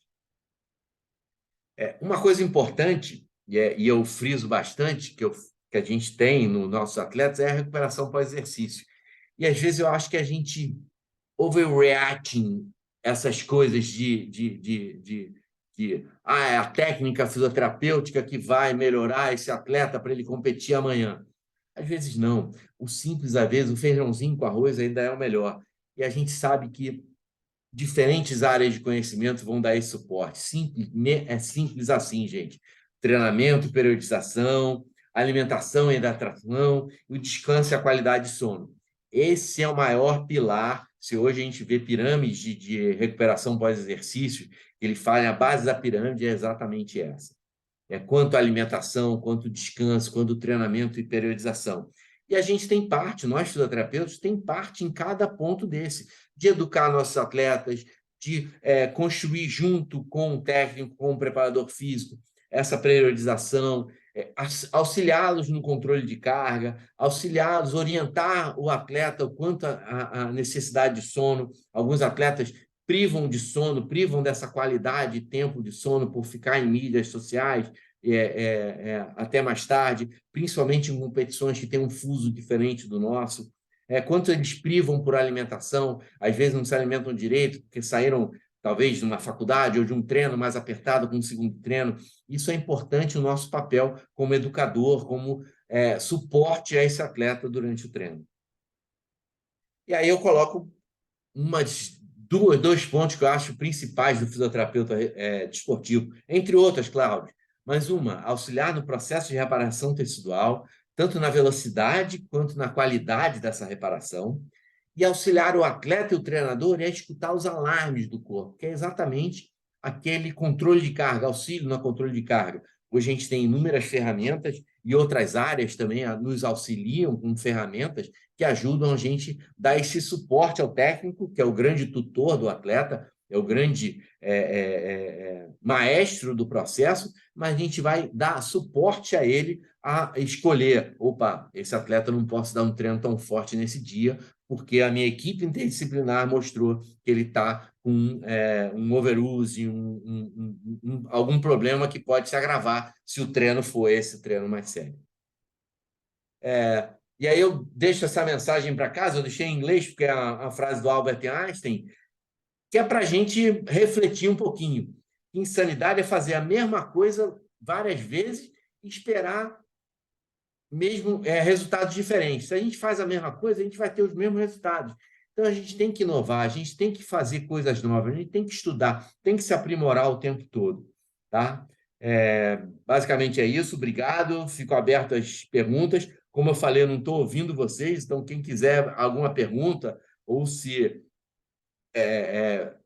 Uma coisa importante, e eu friso bastante, que a gente tem nos nossos atletas, é a recuperação pós-exercício. E às vezes eu acho que a gente overreacting essas coisas é a técnica fisioterapêutica que vai melhorar esse atleta para ele competir amanhã. Às vezes não. O simples, às vezes, o feijãozinho com arroz ainda é o melhor. E a gente sabe que diferentes áreas de conhecimento vão dar esse suporte. É simples assim, gente. Treinamento, periodização, alimentação e hidratação, o descanso e a qualidade de sono. Esse é o maior pilar. Se hoje a gente vê pirâmides de recuperação pós-exercício, ele fala a base da pirâmide é exatamente essa. Quanto à alimentação, quanto ao descanso, quanto ao treinamento e periodização. E a gente tem parte, nós fisioterapeutas, tem parte em cada ponto desse, de educar nossos atletas, de construir junto com o técnico, com o preparador físico, essa periodização, auxiliá-los no controle de carga, auxiliá-los, orientar o atleta quanto à necessidade de sono. Alguns atletas privam de sono, privam dessa qualidade e tempo de sono por ficar em mídias sociais até mais tarde, principalmente em competições que têm um fuso diferente do nosso. Quanto eles privam por alimentação, às vezes não se alimentam direito, porque saíram talvez de uma faculdade ou de um treino mais apertado com um segundo treino. Isso é importante no nosso papel como educador, como suporte a esse atleta durante o treino. E aí eu coloco dois pontos que eu acho principais do fisioterapeuta desportivo, entre outras, Cláudio, mas auxiliar no processo de reparação tecidual, tanto na velocidade quanto na qualidade dessa reparação, e auxiliar o atleta e o treinador a escutar os alarmes do corpo, que é exatamente aquele controle de carga, auxílio no controle de carga. Hoje a gente tem inúmeras ferramentas e outras áreas também nos auxiliam com ferramentas que ajudam a gente a dar esse suporte ao técnico, que é o grande tutor do atleta, é o grande maestro do processo, mas a gente vai dar suporte a ele a escolher, esse atleta não posso dar um treino tão forte nesse dia, porque a minha equipe interdisciplinar mostrou que ele está com um overuse, algum problema que pode se agravar se o treino for esse treino mais sério. E aí eu deixo essa mensagem para casa, eu deixei em inglês, porque é a frase do Albert Einstein, que é para a gente refletir um pouquinho. Insanidade é fazer a mesma coisa várias vezes e esperar mesmo resultados diferentes. Se a gente faz a mesma coisa, a gente vai ter os mesmos resultados. Então, a gente tem que inovar, a gente tem que fazer coisas novas, a gente tem que estudar, tem que se aprimorar o tempo todo. Tá? Basicamente é isso. Obrigado. Fico aberto às perguntas. Como eu falei, eu não estou ouvindo vocês, então quem quiser alguma pergunta ou se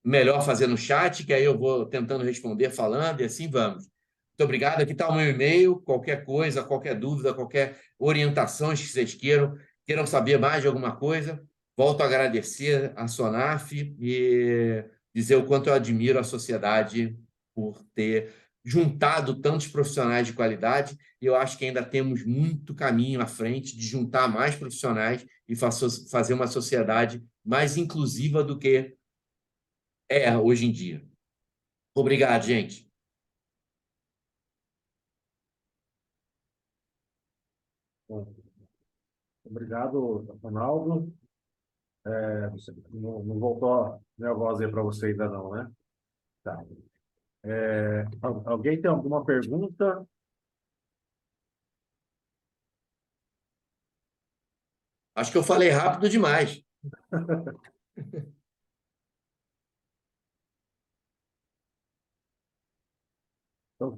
melhor fazer no chat, que aí eu vou tentando responder falando e assim vamos. Muito obrigado. Aqui está o meu e-mail. Qualquer coisa, qualquer dúvida, qualquer orientação que vocês queiram saber mais de alguma coisa, volto a agradecer a Sonaf e dizer o quanto eu admiro a sociedade por ter juntado tantos profissionais de qualidade. E eu acho que ainda temos muito caminho à frente de juntar mais profissionais e fazer uma sociedade mais inclusiva do que hoje em dia. Obrigado, gente. Obrigado, Ronaldo. Você não voltou a minha voz aí para você ainda não, né? Tá. Alguém tem alguma pergunta? Acho que eu falei rápido demais. Então,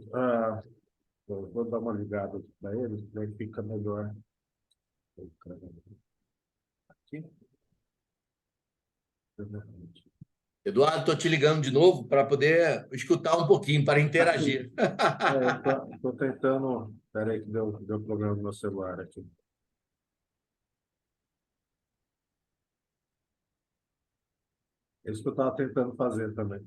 Eu vou dar uma ligada para eles, daí fica melhor. Aqui. Eduardo, estou te ligando de novo para poder escutar um pouquinho, para Aqui. interagir. Estou tentando. Espera aí que deu problema no meu celular aqui. É isso que eu estava tentando fazer também.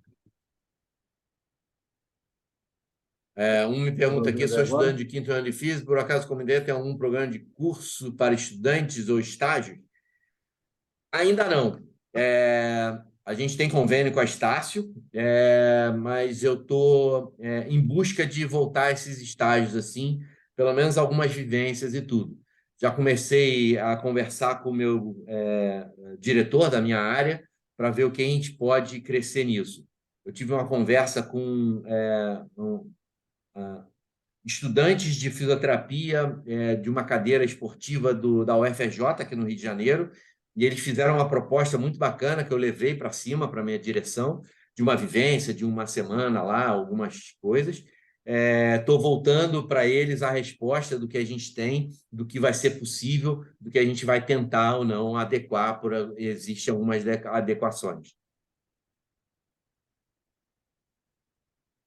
Um me Tá me pergunta aqui, ouvindo aí sou estudante agora? de quinto ano de física, por acaso como ideia tem algum programa de curso para estudantes ou estágio? Ainda não. A gente tem convênio com a Estácio, mas eu estou em busca de voltar a esses estágios assim, pelo menos algumas vivências e tudo. Já comecei a conversar com o meu diretor da minha área para ver o que a gente pode crescer nisso. Eu tive uma conversa com estudantes de fisioterapia de uma cadeira esportiva da UFRJ, aqui no Rio de Janeiro, e eles fizeram uma proposta muito bacana que eu levei para cima, para a minha direção, de uma vivência, de uma semana lá, algumas coisas. Estou voltando para eles a resposta do que a gente tem, do que vai ser possível, do que a gente vai tentar ou não adequar, existem algumas adequações.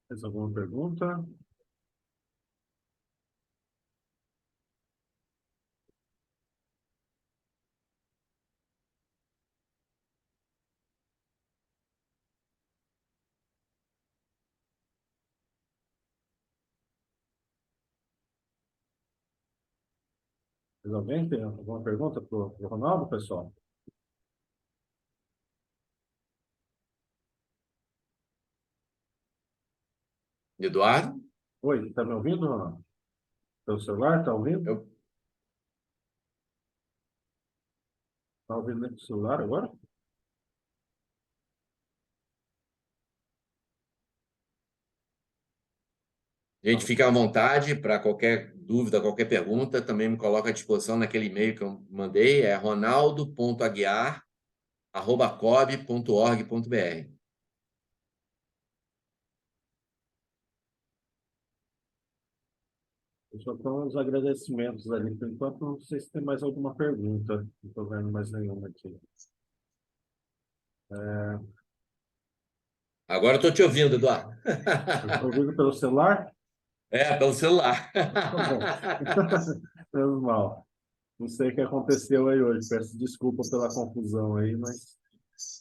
Mais alguma pergunta? Mais alguém tem alguma pergunta para o Ronaldo, pessoal? Eduardo? Oi, está me ouvindo, Ronaldo? Pelo celular, está ouvindo? Eu Está ouvindo no celular agora? A gente fica à vontade para qualquer dúvida, qualquer pergunta, também me coloca à disposição naquele e-mail que eu mandei, é ronaldo.aguiar@cob.org.br. Só estão os agradecimentos ali. Por enquanto, não sei se tem mais alguma pergunta. Não estou vendo mais nenhuma aqui. Agora eu estou te ouvindo, Eduardo. Ouvindo pelo celular? Pelo celular. Tá bom. Menos mal. Não sei o que aconteceu aí hoje. Peço desculpa pela confusão aí, mas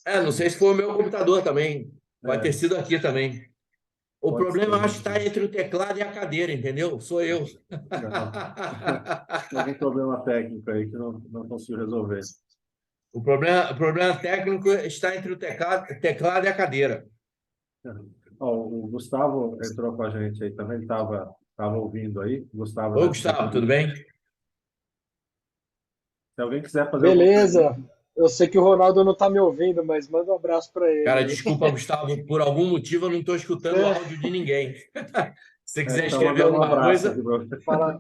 Não sei se foi o meu computador também. Pode ter é, sido aqui também. O pode ser problema, eu acho que está mesmo. entre o teclado e a cadeira, entendeu? Sou eu. Não. Tem algum problema técnico aí que não consigo resolver. O problema técnico está entre o teclado e a cadeira. Ó, o Gustavo entrou com a gente aí também, estava ouvindo aí. Gustavo Ô, deve ter Gustavo, tudo pedido. bem? Se alguém quiser fazer alguma Beleza. pergunta, Eu sei que o Ronaldo não tá me ouvindo, mas manda um abraço para Cara, ele. desculpa, Gustavo, por algum motivo eu não estou escutando o É, áudio de ninguém. Se você quiser então escrever mandando um alguma abraço coisa, aqui para você. fala,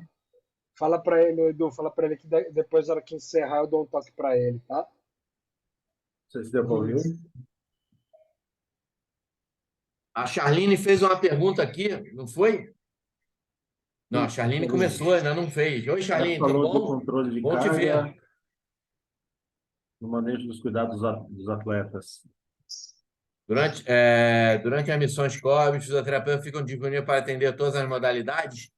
fala para ele, Edu, fala para ele que depois, na hora que encerrar, eu dou um toque para ele, tá? Não sei se deu para ouvir. a Charline fez uma pergunta aqui, não foi? Não, a Isso, Charline começou, ainda não fez. Oi, ela Charline, tudo falou de bom? controle de Bom te carga ver. no manejo dos cuidados dos atletas. Durante as missões COVID, os fisioterapeutas ficam disponíveis para atender todas as modalidades?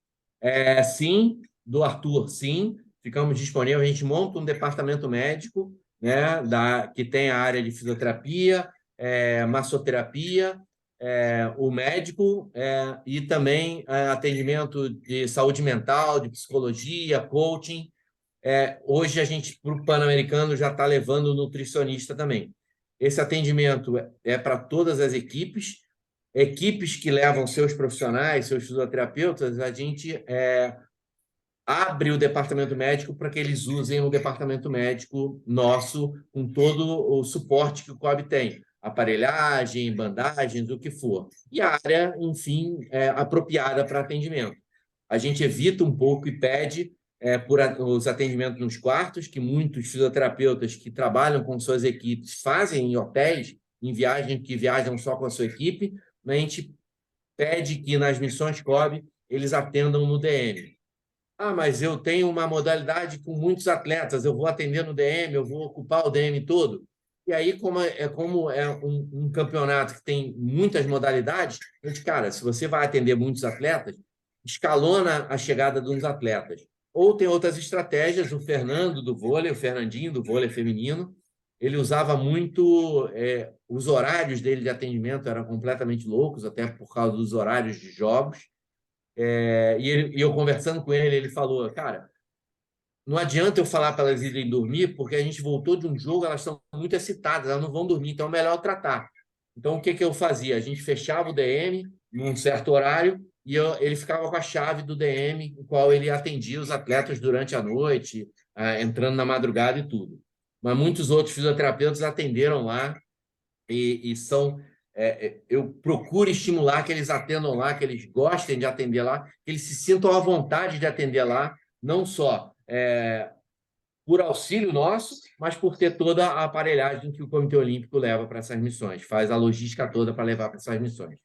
Sim, do Arthur, sim. Ficamos disponíveis. A gente monta um departamento médico, né, que tem a área de fisioterapia, massoterapia, o médico e também atendimento de saúde mental, de psicologia, coaching. Hoje a gente, para o Pan-Americano, já está levando o nutricionista também. Esse atendimento é para todas as equipes que levam seus profissionais, seus fisioterapeutas, a gente abre o departamento médico para que eles usem o departamento médico nosso com todo o suporte que o COB tem, aparelhagem, bandagens, o que for. E a área, enfim, apropriada para atendimento. A gente evita um pouco e pede por os atendimentos nos quartos, que muitos fisioterapeutas que trabalham com suas equipes fazem em hotéis, em viagem, que viajam só com a sua equipe, mas a gente pede que nas missões COB eles atendam no DM. Ah, mas eu tenho uma modalidade com muitos atletas, eu vou atender no DM, eu vou ocupar o DM todo. E aí, como é um campeonato que tem muitas modalidades, a gente, cara, se você vai atender muitos atletas, escalona a chegada de uns atletas. Ou tem outras estratégias, o Fernando do vôlei, o Fernandinho do vôlei feminino, ele usava muito, os horários dele de atendimento eram completamente loucos, até por causa dos horários de jogos. E eu conversando com ele, ele falou, cara, não adianta eu falar para elas irem dormir, porque a gente voltou de um jogo, elas estão muito excitadas, elas não vão dormir, então é melhor tratar. Então, o que eu fazia? A gente fechava o DM num certo horário e ele ficava com a chave do DM, o qual ele atendia os atletas durante a noite, entrando na madrugada e tudo. Mas muitos outros fisioterapeutas atenderam lá e são... eu procuro estimular que eles atendam lá, que eles gostem de atender lá, que eles se sintam à vontade de atender lá, não só por auxílio nosso, mas por ter toda a aparelhagem que o Comitê Olímpico leva para essas missões, faz a logística toda para levar para essas missões.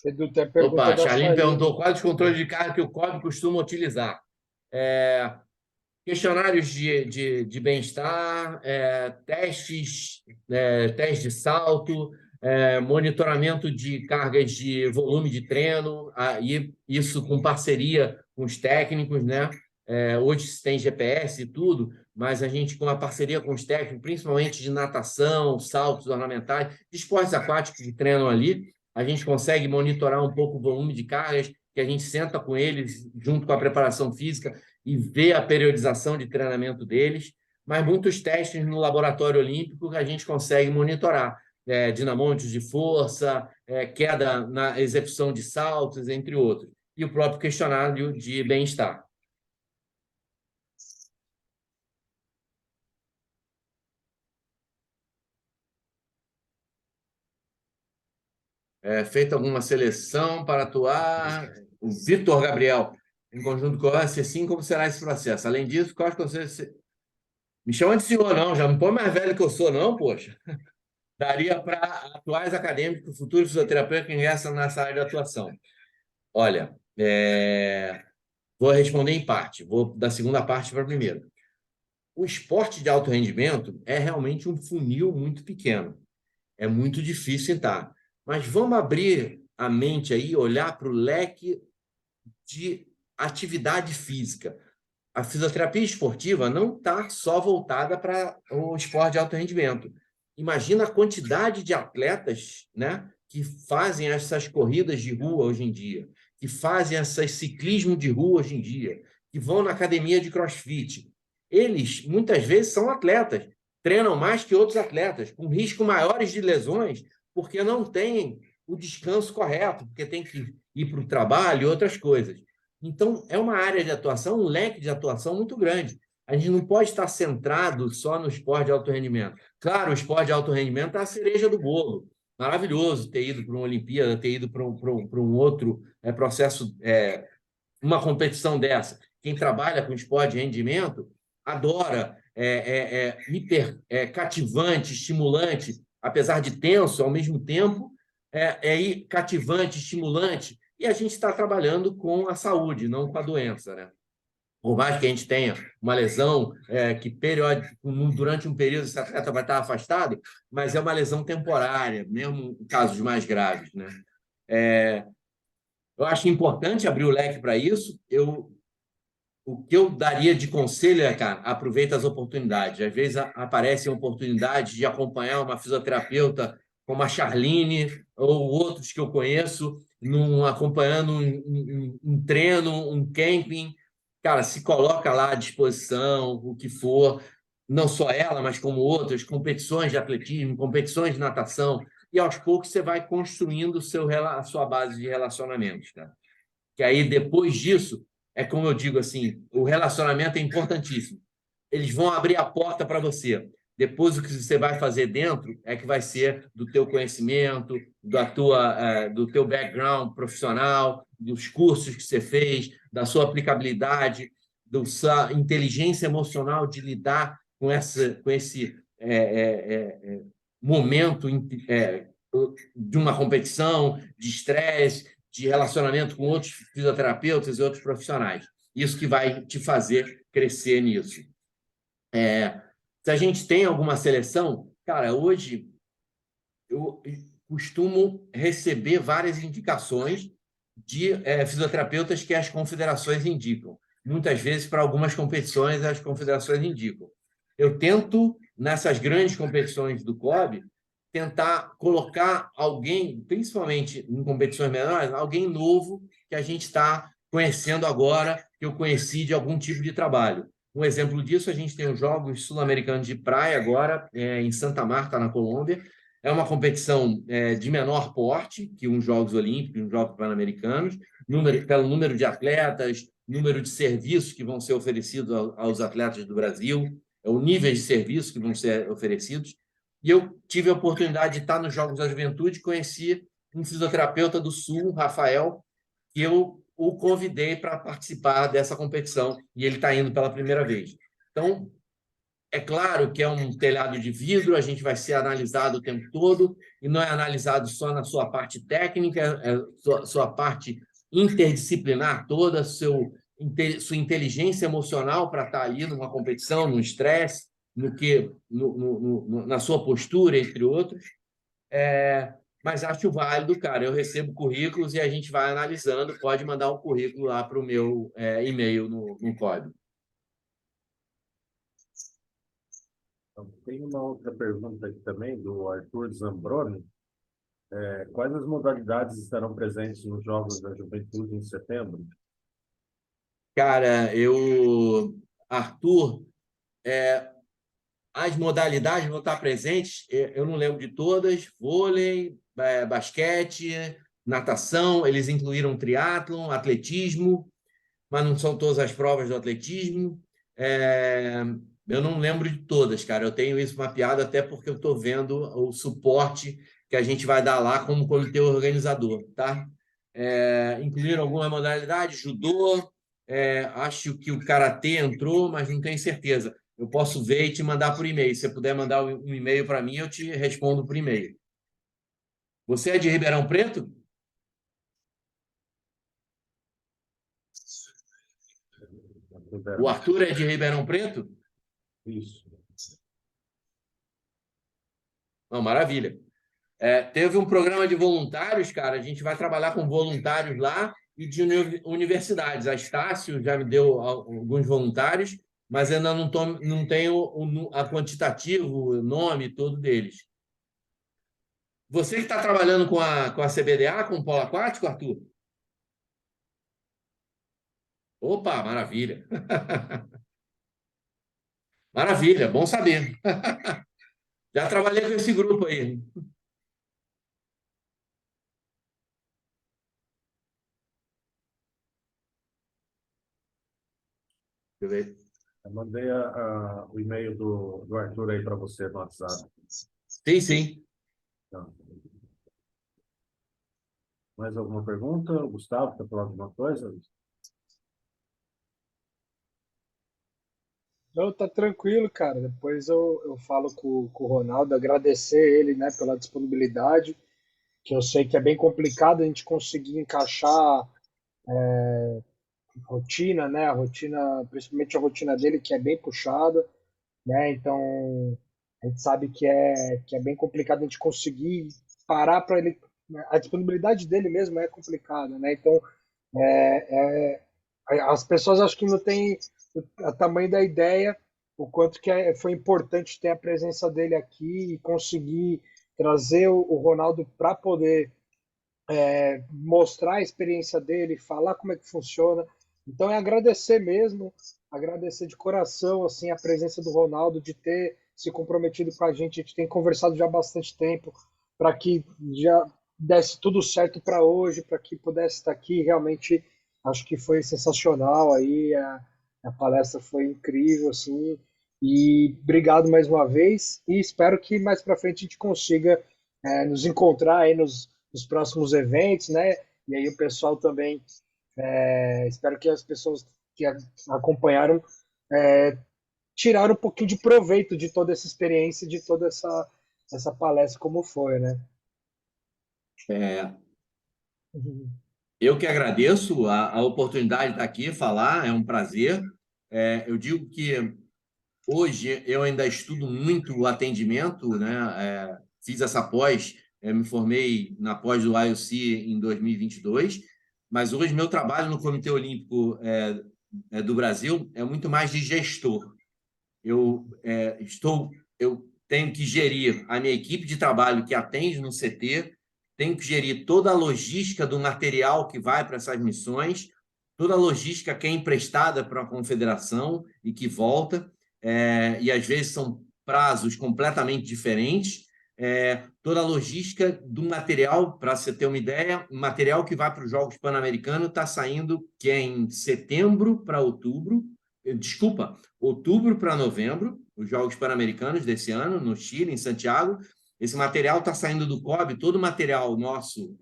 Edu, tem a pergunta Opa, da Charlene Charlene. perguntou quais os controles de carga que o COB costuma utilizar. Questionários de bem-estar, testes de salto, monitoramento de cargas de volume de treino, e isso com parceria com os técnicos, né? Hoje se tem GPS e tudo, mas a gente, com a parceria com os técnicos, principalmente de natação, saltos ornamentais, de esportes aquáticos que treinam ali, a gente consegue monitorar um pouco o volume de cargas, que a gente senta com eles, junto com a preparação física, e ver a periodização de treinamento deles, mas muitos testes no laboratório olímpico que a gente consegue monitorar. Dinamômetros de força, queda na execução de saltos, entre outros. E o próprio questionário de bem-estar. Feita alguma seleção para atuar? O Vitor Gabriel, em conjunto com a sim, como será esse processo? Além disso, quais conselhos... Me chama de senhor, não, já não põe mais velho que eu sou, não, poxa. Daria para atuais acadêmicos, futuros fisioterapeutas que ingressam nessa área de atuação. Olha, vou responder em parte, vou da segunda parte para a primeira. O esporte de alto rendimento é realmente um funil muito pequeno. É muito difícil entrar. Mas vamos abrir a mente aí, olhar para o leque de atividade física. A fisioterapia esportiva não está só voltada para o esporte de alto rendimento. Imagina a quantidade de atletas, né, que fazem essas corridas de rua hoje em dia, que fazem esse ciclismo de rua hoje em dia, que vão na academia de CrossFit. Eles, muitas vezes, são atletas, treinam mais que outros atletas, com risco maiores de lesões, porque não têm o descanso correto, porque tem que ir para o trabalho e outras coisas. Então, é uma área de atuação, um leque de atuação muito grande. A gente não pode estar centrado só no esporte de alto rendimento. Claro, o esporte de alto rendimento é a cereja do bolo. Maravilhoso ter ido para uma Olimpíada, ter ido para um outro processo, uma competição dessa. Quem trabalha com esporte de rendimento adora, hiper cativante, estimulante, apesar de tenso ao mesmo tempo, cativante, estimulante, e a gente está trabalhando com a saúde, não com a doença, né? Por mais que a gente tenha uma lesão que durante um período esse atleta vai estar afastado, mas é uma lesão temporária, mesmo em casos mais graves, né? Eu acho importante abrir o leque para isso. O que eu daria de conselho é, cara, aproveita as oportunidades. Às vezes aparecem oportunidades de acompanhar uma fisioterapeuta como a Charlene ou outros que eu conheço, acompanhando um treino, um camping. Cara, se coloca lá à disposição, o que for, não só ela, mas como outras, competições de atletismo, competições de natação, e aos poucos você vai construindo a sua base de relacionamentos, cara. Que aí, depois disso, é como eu digo assim, o relacionamento é importantíssimo. Eles vão abrir a porta para você. Depois, o que você vai fazer dentro é que vai ser do teu conhecimento, do teu background profissional, dos cursos que você fez, da sua aplicabilidade, da sua inteligência emocional de lidar com esse momento de uma competição, de estresse, de relacionamento com outros fisioterapeutas e outros profissionais. Isso que vai te fazer crescer nisso. Se a gente tem alguma seleção, cara, hoje eu costumo receber várias indicações de fisioterapeutas que as confederações indicam. Muitas vezes, para algumas competições, as confederações indicam. Eu tento, nessas grandes competições do COB, tentar colocar alguém, principalmente em competições menores, alguém novo que a gente está conhecendo agora, que eu conheci de algum tipo de trabalho. Um exemplo disso, a gente tem os Jogos Sul-Americanos de Praia agora, em Santa Marta, na Colômbia. É uma competição de menor porte que os Jogos Olímpicos, os Jogos Pan-Americanos, pelo número de atletas, número de serviços que vão ser oferecidos aos atletas do Brasil, o nível de serviços que vão ser oferecidos. E eu tive a oportunidade de estar nos Jogos da Juventude, conheci um fisioterapeuta do Sul, Rafael, que eu o convidei para participar dessa competição, e ele está indo pela primeira vez. Então, é claro que é um telhado de vidro, a gente vai ser analisado o tempo todo, e não é analisado só na sua parte técnica, sua parte interdisciplinar toda, sua inteligência emocional para estar ali numa competição, no estresse, na sua postura, entre outros. Mas acho válido, cara. Eu recebo currículos e a gente vai analisando. Pode mandar um currículo lá para o meu e-mail no código. Então, tem uma outra pergunta aqui também, do Arthur Zambroni. Quais as modalidades estarão presentes nos Jogos da Juventude em setembro? Cara, Arthur, as modalidades vão estar presentes, eu não lembro de todas: vôlei, basquete, natação, eles incluíram triatlon, atletismo, mas não são todas as provas do atletismo. Eu não lembro de todas, cara. Eu tenho isso mapeado até porque eu estou vendo o suporte que a gente vai dar lá como comitê organizador, tá? Incluíram alguma modalidade, judô, acho que o karatê entrou, mas não tenho certeza. Eu posso ver e te mandar por e-mail. Se você puder mandar um e-mail para mim, eu te respondo por e-mail. Você é de Ribeirão Preto? O Arthur é de Ribeirão Preto? Isso. Não, maravilha. Teve um programa de voluntários, cara. A gente vai trabalhar com voluntários lá e de universidades. A Estácio já me deu alguns voluntários, mas ainda não tenho a quantitativo, o nome todo deles. Você que está trabalhando com a CBDA, com o polo aquático, Arthur? Opa, maravilha. Maravilha, bom saber. Já trabalhei com esse grupo aí. Deixa eu ver. Eu mandei o e-mail do Arthur aí para você no WhatsApp. Sim, sim. Então, mais alguma pergunta? O Gustavo, quer falar alguma coisa? Não, tá tranquilo, cara. Depois eu falo com o Ronaldo, agradecer ele, né, pela disponibilidade, que eu sei que é bem complicado a gente conseguir encaixar rotina, né, a rotina, principalmente a rotina dele, que é bem puxada, né, então a gente sabe que é bem complicado a gente conseguir parar para ele, a disponibilidade dele mesmo é complicada, né, então as pessoas acho que não têm o tamanho da ideia, o quanto que foi importante ter a presença dele aqui e conseguir trazer o Ronaldo para poder mostrar a experiência dele, falar como é que funciona. Então é agradecer mesmo, agradecer de coração assim a presença do Ronaldo, de ter se comprometido com a gente tem conversado já há bastante tempo para que já desse tudo certo para hoje, para que pudesse estar aqui. Realmente acho que foi sensacional aí, a palestra foi incrível assim. E obrigado mais uma vez e espero que mais para frente a gente consiga nos encontrar aí nos próximos eventos, né? E aí o pessoal também, espero que as pessoas que acompanharam tiraram um pouquinho de proveito de toda essa experiência, de toda essa palestra como foi, né? É, Uhum. eu que agradeço a oportunidade de estar aqui, falar, é um prazer. Eu digo que hoje eu ainda estudo muito o atendimento, né? Fiz essa pós, me formei na pós do IOC em 2022, mas hoje meu trabalho no Comitê Olímpico do Brasil é muito mais de gestor. Eu eu tenho que gerir a minha equipe de trabalho que atende no CT, tenho que gerir toda a logística do material que vai para essas missões, toda a logística que é emprestada para a confederação e que volta, e às vezes são prazos completamente diferentes. Toda a logística do material, para você ter uma ideia, o material que vai para os Jogos Pan-Americanos está saindo, que é em setembro para outubro, desculpa, outubro para novembro, os Jogos Pan-Americanos desse ano, no Chile, em Santiago. Esse material está saindo do COB, todo o material nosso,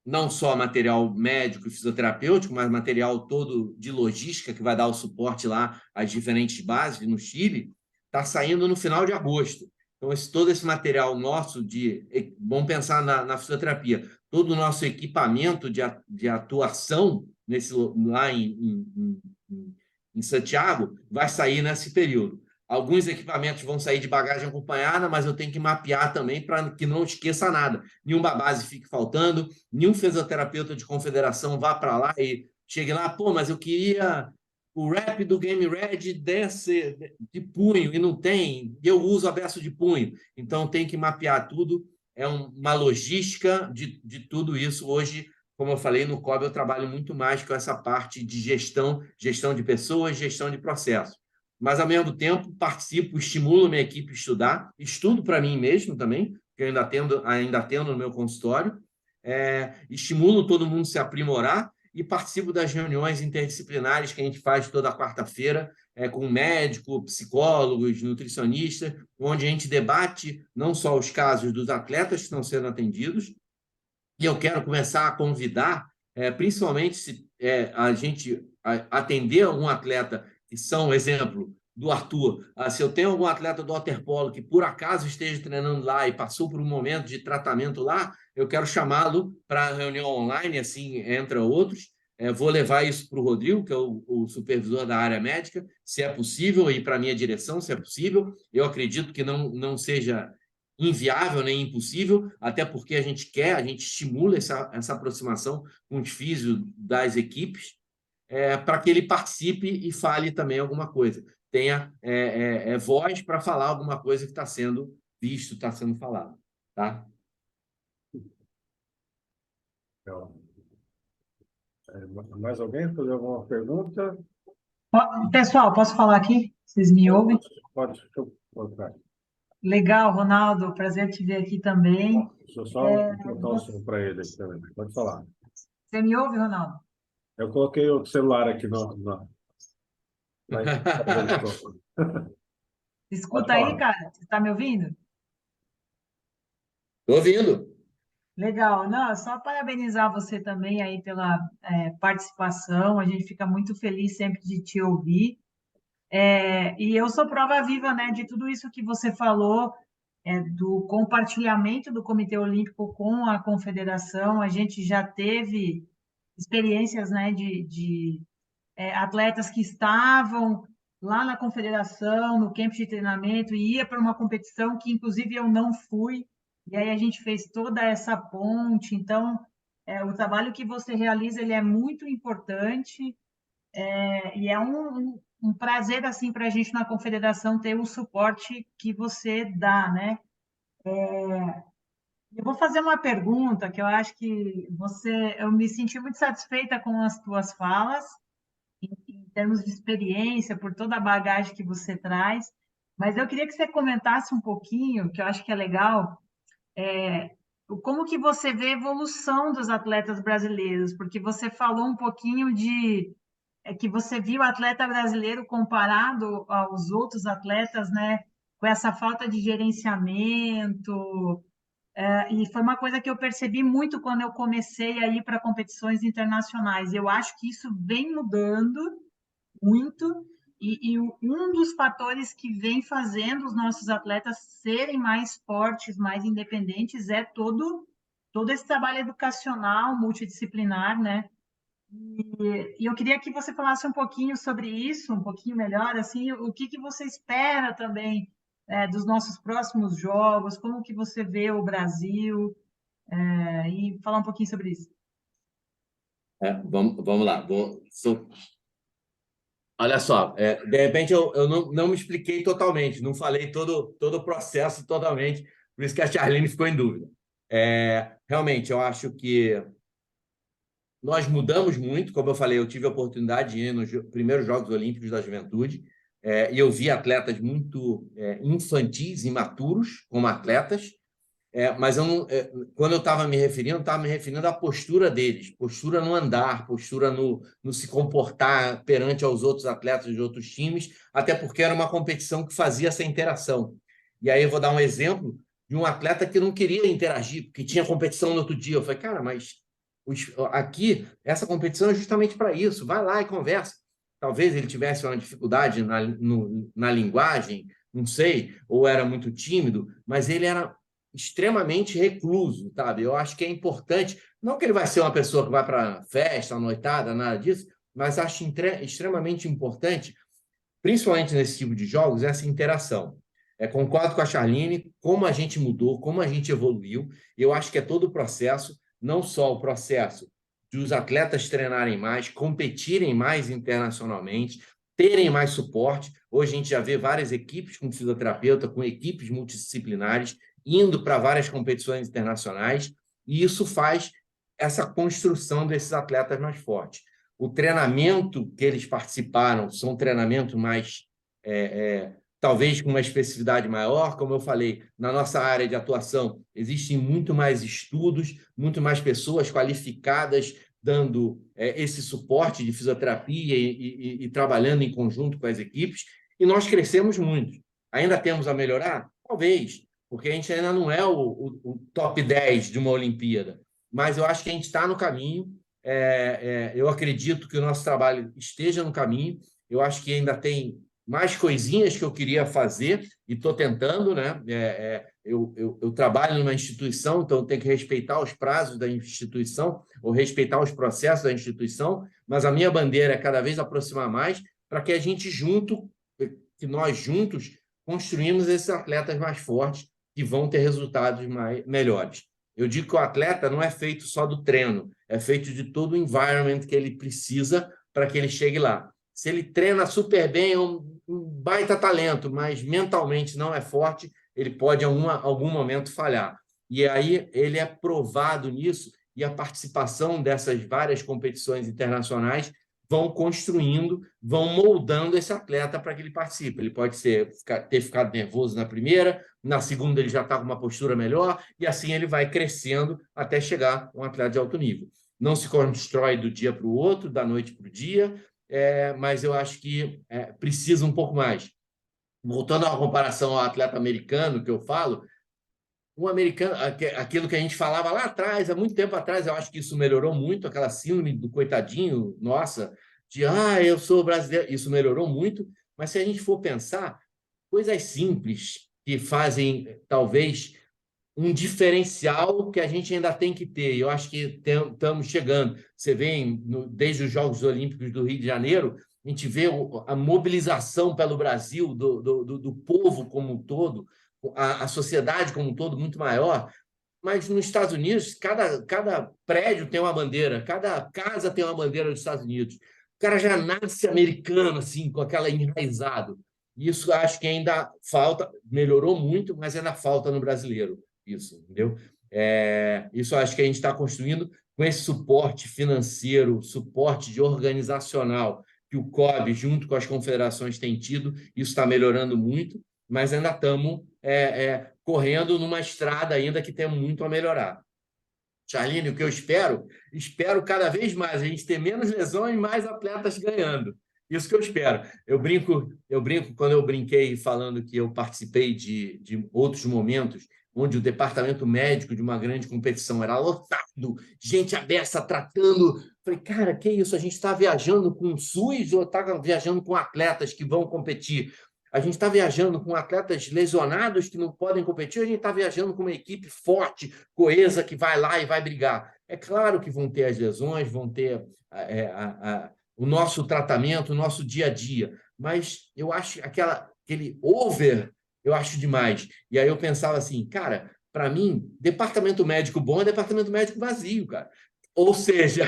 não só material médico e fisioterapêutico, mas material todo de logística, que vai dar o suporte lá às diferentes bases no Chile, está saindo no final de agosto. Então, todo esse material nosso vamos pensar na fisioterapia, todo o nosso equipamento de atuação lá em Santiago vai sair nesse período. Alguns equipamentos vão sair de bagagem acompanhada, mas eu tenho que mapear também para que não esqueça nada. Nenhuma base fique faltando, nenhum fisioterapeuta de confederação vá para lá e chegue lá, pô, mas eu queria o rep do Game Red desse de punho e não tem, eu uso aberto de punho. Então tem que mapear tudo. É uma logística de tudo isso. Hoje, como eu falei, no COB eu trabalho muito mais com essa parte de gestão de pessoas, gestão de processos. Mas, ao mesmo tempo, participo, estimulo minha equipe a estudar, estudo para mim mesmo também, que eu ainda atendo no meu consultório, estimulo todo mundo a se aprimorar e participo das reuniões interdisciplinares que a gente faz toda quarta-feira, com médico, psicólogos, nutricionistas, onde a gente debate não só os casos dos atletas que estão sendo atendidos, e eu quero começar a convidar, principalmente se a gente atender algum atleta, que são, exemplo, do Arthur. Se eu tenho algum atleta do waterpolo que por acaso esteja treinando lá e passou por um momento de tratamento lá, eu quero chamá-lo para a reunião online, assim, entre outros. Vou levar isso para o Rodrigo, que é o supervisor da área médica, se é possível, e para a minha direção, se é possível. Eu acredito que não seja inviável nem impossível, até porque a gente estimula essa aproximação com os físios das equipes, para que ele participe e fale também alguma coisa. Tenha voz para falar alguma coisa que está sendo visto, está sendo falado. Tá? Então, mais alguém fazer alguma pergunta? Pessoal, posso falar aqui? Vocês me ouvem? Pode, deixa eu colocar. Legal, Ronaldo, prazer te ver aqui também. Deixa eu só botar o som para ele aqui também. Pode falar. Você me ouve, Ronaldo? Eu coloquei o celular aqui lá em Escuta aí, cara. Você está me ouvindo? Estou ouvindo. Legal. Não, só parabenizar você também aí pela participação. A gente fica muito feliz sempre de te ouvir. E eu sou prova viva, né, de tudo isso que você falou, do compartilhamento do Comitê Olímpico com a Confederação. A gente já teve experiências, né, de atletas que estavam lá na confederação, no camp de treinamento, e ia para uma competição que, inclusive, eu não fui, e aí a gente fez toda essa ponte. Então, o trabalho que você realiza, ele é muito importante, e é um prazer, assim, para a gente na confederação ter o suporte que você dá, né? Eu vou fazer uma pergunta que eu acho que eu me senti muito satisfeita com as tuas falas, em termos de experiência, por toda a bagagem que você traz, mas eu queria que você comentasse um pouquinho, que eu acho que é legal, como que você vê a evolução dos atletas brasileiros, porque você falou um pouquinho de que você viu o atleta brasileiro comparado aos outros atletas, né, com essa falta de gerenciamento, e foi uma coisa que eu percebi muito quando eu comecei a ir para competições internacionais. Eu acho que isso vem mudando muito, e um dos fatores que vem fazendo os nossos atletas serem mais fortes, mais independentes, é todo todo esse trabalho educacional multidisciplinar, né? E eu queria que você falasse um pouquinho sobre isso, um pouquinho melhor, assim, o que que você espera também dos nossos próximos jogos, como que você vê o Brasil, e falar um pouquinho sobre isso. Vamos lá. Olha só, de repente eu não me expliquei totalmente, não falei todo o processo totalmente, por isso que a Charlene ficou em dúvida. Realmente, eu acho que nós mudamos muito, como eu falei, eu tive a oportunidade de ir nos primeiros Jogos Olímpicos da Juventude, e eu vi atletas muito infantis, imaturos, como atletas, mas eu não, quando eu estava me referindo à postura deles, postura no andar, postura no se comportar perante aos outros atletas de outros times, até porque era uma competição que fazia essa interação. E aí eu vou dar um exemplo de um atleta que não queria interagir, porque tinha competição no outro dia. Eu falei, cara, mas aqui, essa competição é justamente para isso, vai lá e conversa. Talvez ele tivesse uma dificuldade na linguagem, não sei, ou era muito tímido, mas ele era extremamente recluso, sabe? Eu acho que é importante, não que ele vai ser uma pessoa que vai para festa, noitada, nada disso, mas acho extremamente importante, principalmente nesse tipo de jogos, essa interação. Concordo com a Charlene, como a gente mudou, como a gente evoluiu. Eu acho que é todo o processo, não só o processo de os atletas treinarem mais, competirem mais internacionalmente, terem mais suporte. Hoje a gente já vê várias equipes com fisioterapeuta, com equipes multidisciplinares, indo para várias competições internacionais, e isso faz essa construção desses atletas mais fortes. O treinamento que eles participaram são treinamentos mais, talvez com uma especificidade maior, como eu falei, na nossa área de atuação existem muito mais estudos, muito mais pessoas qualificadas dando esse suporte de fisioterapia e trabalhando em conjunto com as equipes, e nós crescemos muito. Ainda temos a melhorar? Talvez, porque a gente ainda não é o top 10 de uma Olimpíada, mas eu acho que a gente está no caminho. Eu acredito que o nosso trabalho esteja no caminho. Eu acho que ainda tem mais coisinhas que eu queria fazer e estou tentando, né? Eu trabalho numa instituição, então eu tenho que respeitar os prazos da instituição ou respeitar os processos da instituição, mas a minha bandeira é cada vez aproximar mais para que a gente que nós juntos construímos esses atletas mais fortes que vão ter resultados melhores. Eu digo que o atleta não é feito só do treino, é feito de todo o environment que ele precisa para que ele chegue lá. Se ele treina super bem, é um baita talento, mas mentalmente não é forte, ele pode em algum momento falhar. E aí ele é provado nisso, e a participação dessas várias competições internacionais vão construindo, vão moldando esse atleta para que ele participe. Ele pode ter ficado nervoso na primeira, na segunda ele já está com uma postura melhor, e assim ele vai crescendo até chegar um atleta de alto nível. Não se constrói do dia para o outro, da noite para o dia, mas eu acho que precisa um pouco mais. Voltando à comparação ao atleta americano que eu falo, um americano, aquilo que a gente falava lá atrás, há muito tempo atrás, eu acho que isso melhorou muito, aquela síndrome do coitadinho, nossa, de eu sou brasileiro, isso melhorou muito, mas se a gente for pensar, coisas simples que fazem, talvez, um diferencial que a gente ainda tem que ter. Eu acho que estamos chegando. Você vê, desde os Jogos Olímpicos do Rio de Janeiro, a gente vê a mobilização pelo Brasil, do povo como um todo, a sociedade como um todo muito maior, mas nos Estados Unidos, cada prédio tem uma bandeira, cada casa tem uma bandeira dos Estados Unidos. O cara já nasce americano, assim, com aquela enraizado. Isso acho que ainda falta, melhorou muito, mas ainda falta no brasileiro, isso, entendeu? Isso acho que a gente está construindo com esse suporte financeiro, suporte organizacional que o COB, junto com as confederações, tem tido, isso está melhorando muito, mas ainda estamos correndo numa estrada ainda que tem muito a melhorar. Charlene, o que eu espero cada vez mais a gente ter menos lesões, mais atletas ganhando. Isso que eu espero. Eu brinco quando eu brinquei falando que eu participei de outros momentos onde o departamento médico de uma grande competição era lotado, gente abessa tratando. Falei, cara, que isso? A gente está viajando com o SUS ou está viajando com atletas que vão competir? A gente está viajando com atletas lesionados que não podem competir, ou a gente está viajando com uma equipe forte, coesa, que vai lá e vai brigar. É claro que vão ter as lesões, vão ter o nosso tratamento, o nosso dia a dia, mas eu acho aquele over, eu acho demais. E aí eu pensava assim, cara, para mim, departamento médico bom é departamento médico vazio, cara. Ou seja,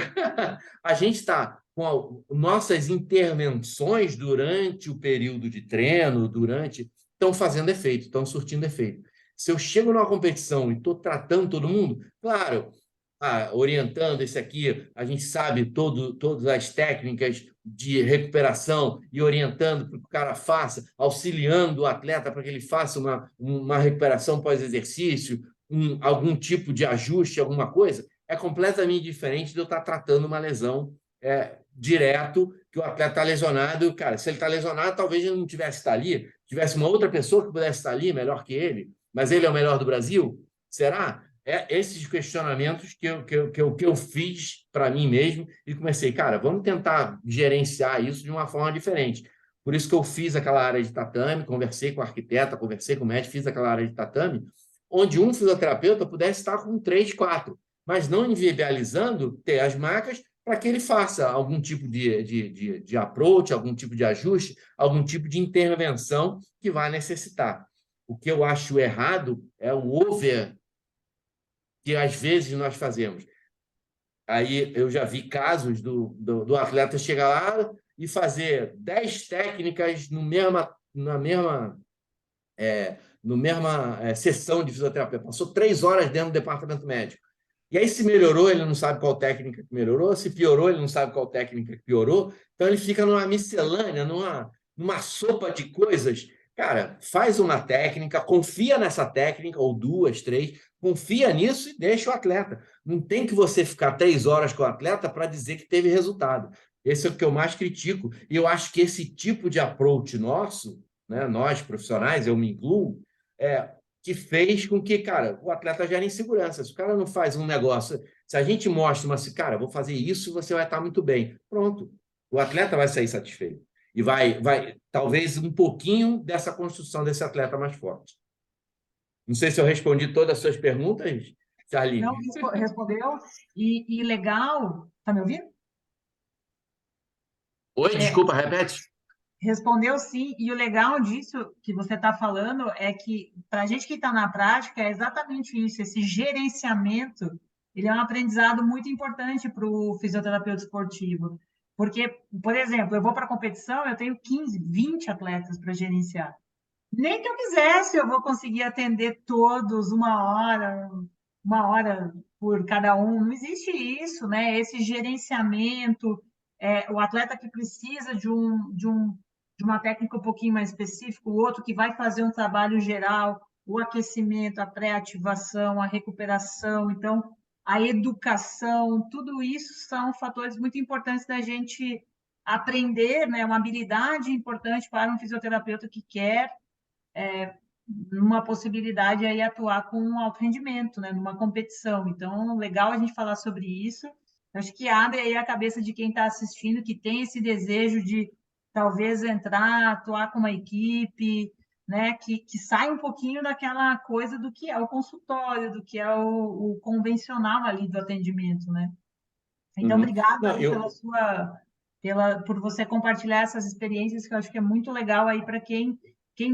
a gente está com nossas intervenções durante o período de treino, estão fazendo efeito, estão surtindo efeito. Se eu chego numa competição e estou tratando todo mundo, claro, orientando esse aqui, a gente sabe todas as técnicas de recuperação e orientando para que o cara faça, auxiliando o atleta para que ele faça uma recuperação pós-exercício, algum tipo de ajuste, alguma coisa, é completamente diferente de eu estar tratando uma lesão direto, que o atleta está lesionado. Cara, se ele está lesionado, talvez ele não tivesse estar ali, tivesse uma outra pessoa que pudesse estar ali, melhor que ele, mas ele é o melhor do Brasil? Será? Esses questionamentos que eu fiz para mim mesmo e comecei, cara, vamos tentar gerenciar isso de uma forma diferente. Por isso que eu fiz aquela área de tatame, conversei com a arquiteta, conversei com o médico, fiz aquela área de tatame, onde um fisioterapeuta pudesse estar com 3, 4, mas não inviabilizando ter as macas para que ele faça algum tipo de approach, algum tipo de ajuste, algum tipo de intervenção que vai necessitar. O que eu acho errado é o over que às vezes nós fazemos. Aí eu já vi casos do atleta chegar lá e fazer 10 técnicas na mesma sessão de fisioterapia. Passou 3 horas dentro do departamento médico. E aí, se melhorou, ele não sabe qual técnica que melhorou, se piorou, ele não sabe qual técnica que piorou. Então, ele fica numa miscelânea, numa sopa de coisas. Cara, faz uma técnica, confia nessa técnica, ou 2, 3, confia nisso e deixa o atleta. Não tem que você ficar 3 horas com o atleta para dizer que teve resultado. Esse é o que eu mais critico. E eu acho que esse tipo de approach nosso, né, nós profissionais, eu me incluo, que fez com que, cara, o atleta gere insegurança. Se o cara não faz um negócio, se a gente mostra, cara, vou fazer isso, você vai estar muito bem. Pronto. O atleta vai sair satisfeito. E vai talvez um pouquinho dessa construção desse atleta mais forte. Não sei se eu respondi todas as suas perguntas, Charlie. Não, respondeu. E legal. Tá me ouvindo? Oi, desculpa, repete. Respondeu sim, e o legal disso que você está falando é que, para a gente que está na prática, é exatamente isso, esse gerenciamento, ele é um aprendizado muito importante para o fisioterapeuta esportivo, porque, por exemplo, eu vou para a competição, eu tenho 15, 20 atletas para gerenciar. Nem que eu quisesse, eu vou conseguir atender todos uma hora por cada um, não existe isso, né? Esse gerenciamento, o atleta que precisa de uma técnica um pouquinho mais específica, o outro que vai fazer um trabalho geral, o aquecimento, a pré-ativação, a recuperação, então a educação, tudo isso são fatores muito importantes da gente aprender, né? Uma habilidade importante para um fisioterapeuta que quer uma possibilidade aí atuar com um alto rendimento, né? Numa competição. Então, legal a gente falar sobre isso. Acho que abre aí a cabeça de quem está assistindo, que tem esse desejo de talvez entrar, atuar com uma equipe, né, que sai um pouquinho daquela coisa do que é o consultório, do que é o convencional ali do atendimento, né? Então, obrigado Não, aí por você compartilhar essas experiências, que eu acho que é muito legal aí para quem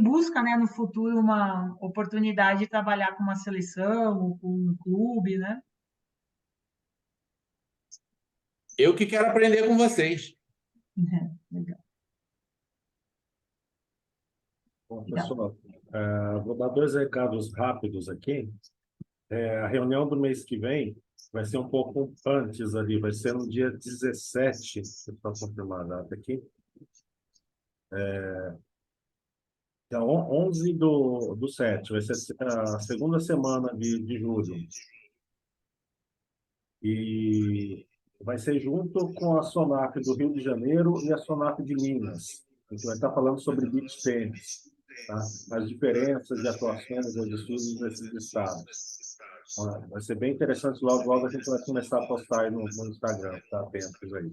busca, né, no futuro uma oportunidade de trabalhar com uma seleção, ou com um clube, né? Eu que quero aprender com vocês. Legal. Bom, pessoal, vou dar 2 recados rápidos aqui. A reunião do mês que vem vai ser um pouco antes ali, vai ser no dia 17, para confirmar a data aqui. Dia 11 do 7, vai ser a segunda semana de julho. E vai ser junto com a SONAP do Rio de Janeiro e a SONAP de Minas. A gente vai estar falando sobre beach tennis, tá? As diferenças de atuações ou desfiles desses estados. Vai ser bem interessante. Logo, logo a gente vai começar a postar aí no Instagram, tá? Atentos aí.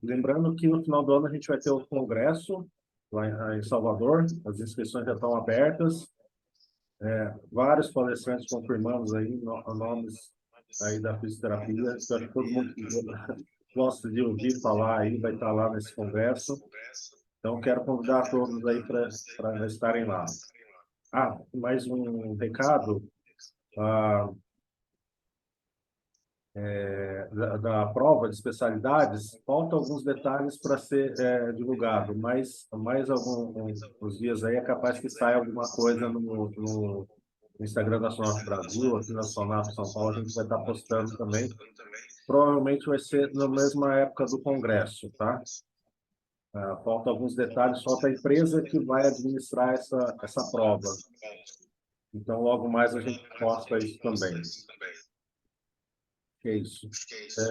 Lembrando que no final do ano a gente vai ter o congresso lá em Salvador. As inscrições já estão abertas. Vários palestrantes confirmamos aí nomes aí da fisioterapia. Eu acho que todo mundo que gosta de ouvir falar aí vai estar lá nesse congresso. Então, quero convidar todos aí para estarem lá. Mais um recado. Da prova de especialidades, faltam alguns detalhes para ser divulgado, mas mais alguns dias aí é capaz que saia alguma coisa no Instagram da Sonato Brasil, aqui na Sonato São Paulo, a gente vai estar postando também. Provavelmente vai ser na mesma época do congresso, tá? Falta alguns detalhes, falta a empresa que vai administrar essa prova. Então, logo mais a gente posta isso também. É isso.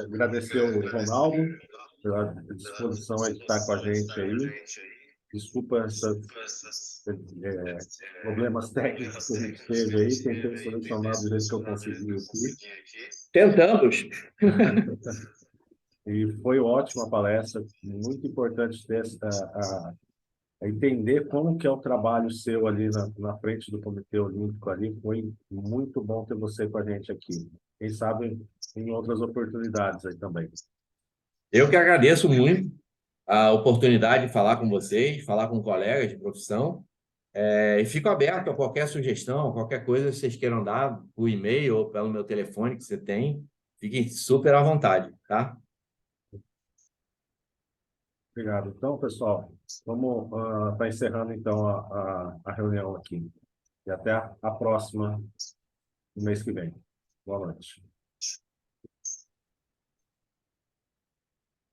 Agradecer ao Ronaldo pela disposição de estar com a gente aí. Desculpa esses problemas técnicos que a gente teve aí. Tentei solucionar do jeito que eu consegui aqui. Tentamos. E foi ótima a palestra. Muito importante ter entender como que é o trabalho seu ali na frente do Comitê Olímpico ali. Foi muito bom ter você com a gente aqui. Quem sabe em outras oportunidades aí também. Eu que agradeço muito a oportunidade de falar com vocês, falar com colegas de profissão. E fico aberto a qualquer sugestão, qualquer coisa que vocês queiram dar, por e-mail ou pelo meu telefone que você tem. Fiquem super à vontade, tá? Obrigado. Então, pessoal, vamos estar encerrando então a reunião aqui. E até a próxima, no mês que vem. Boa noite.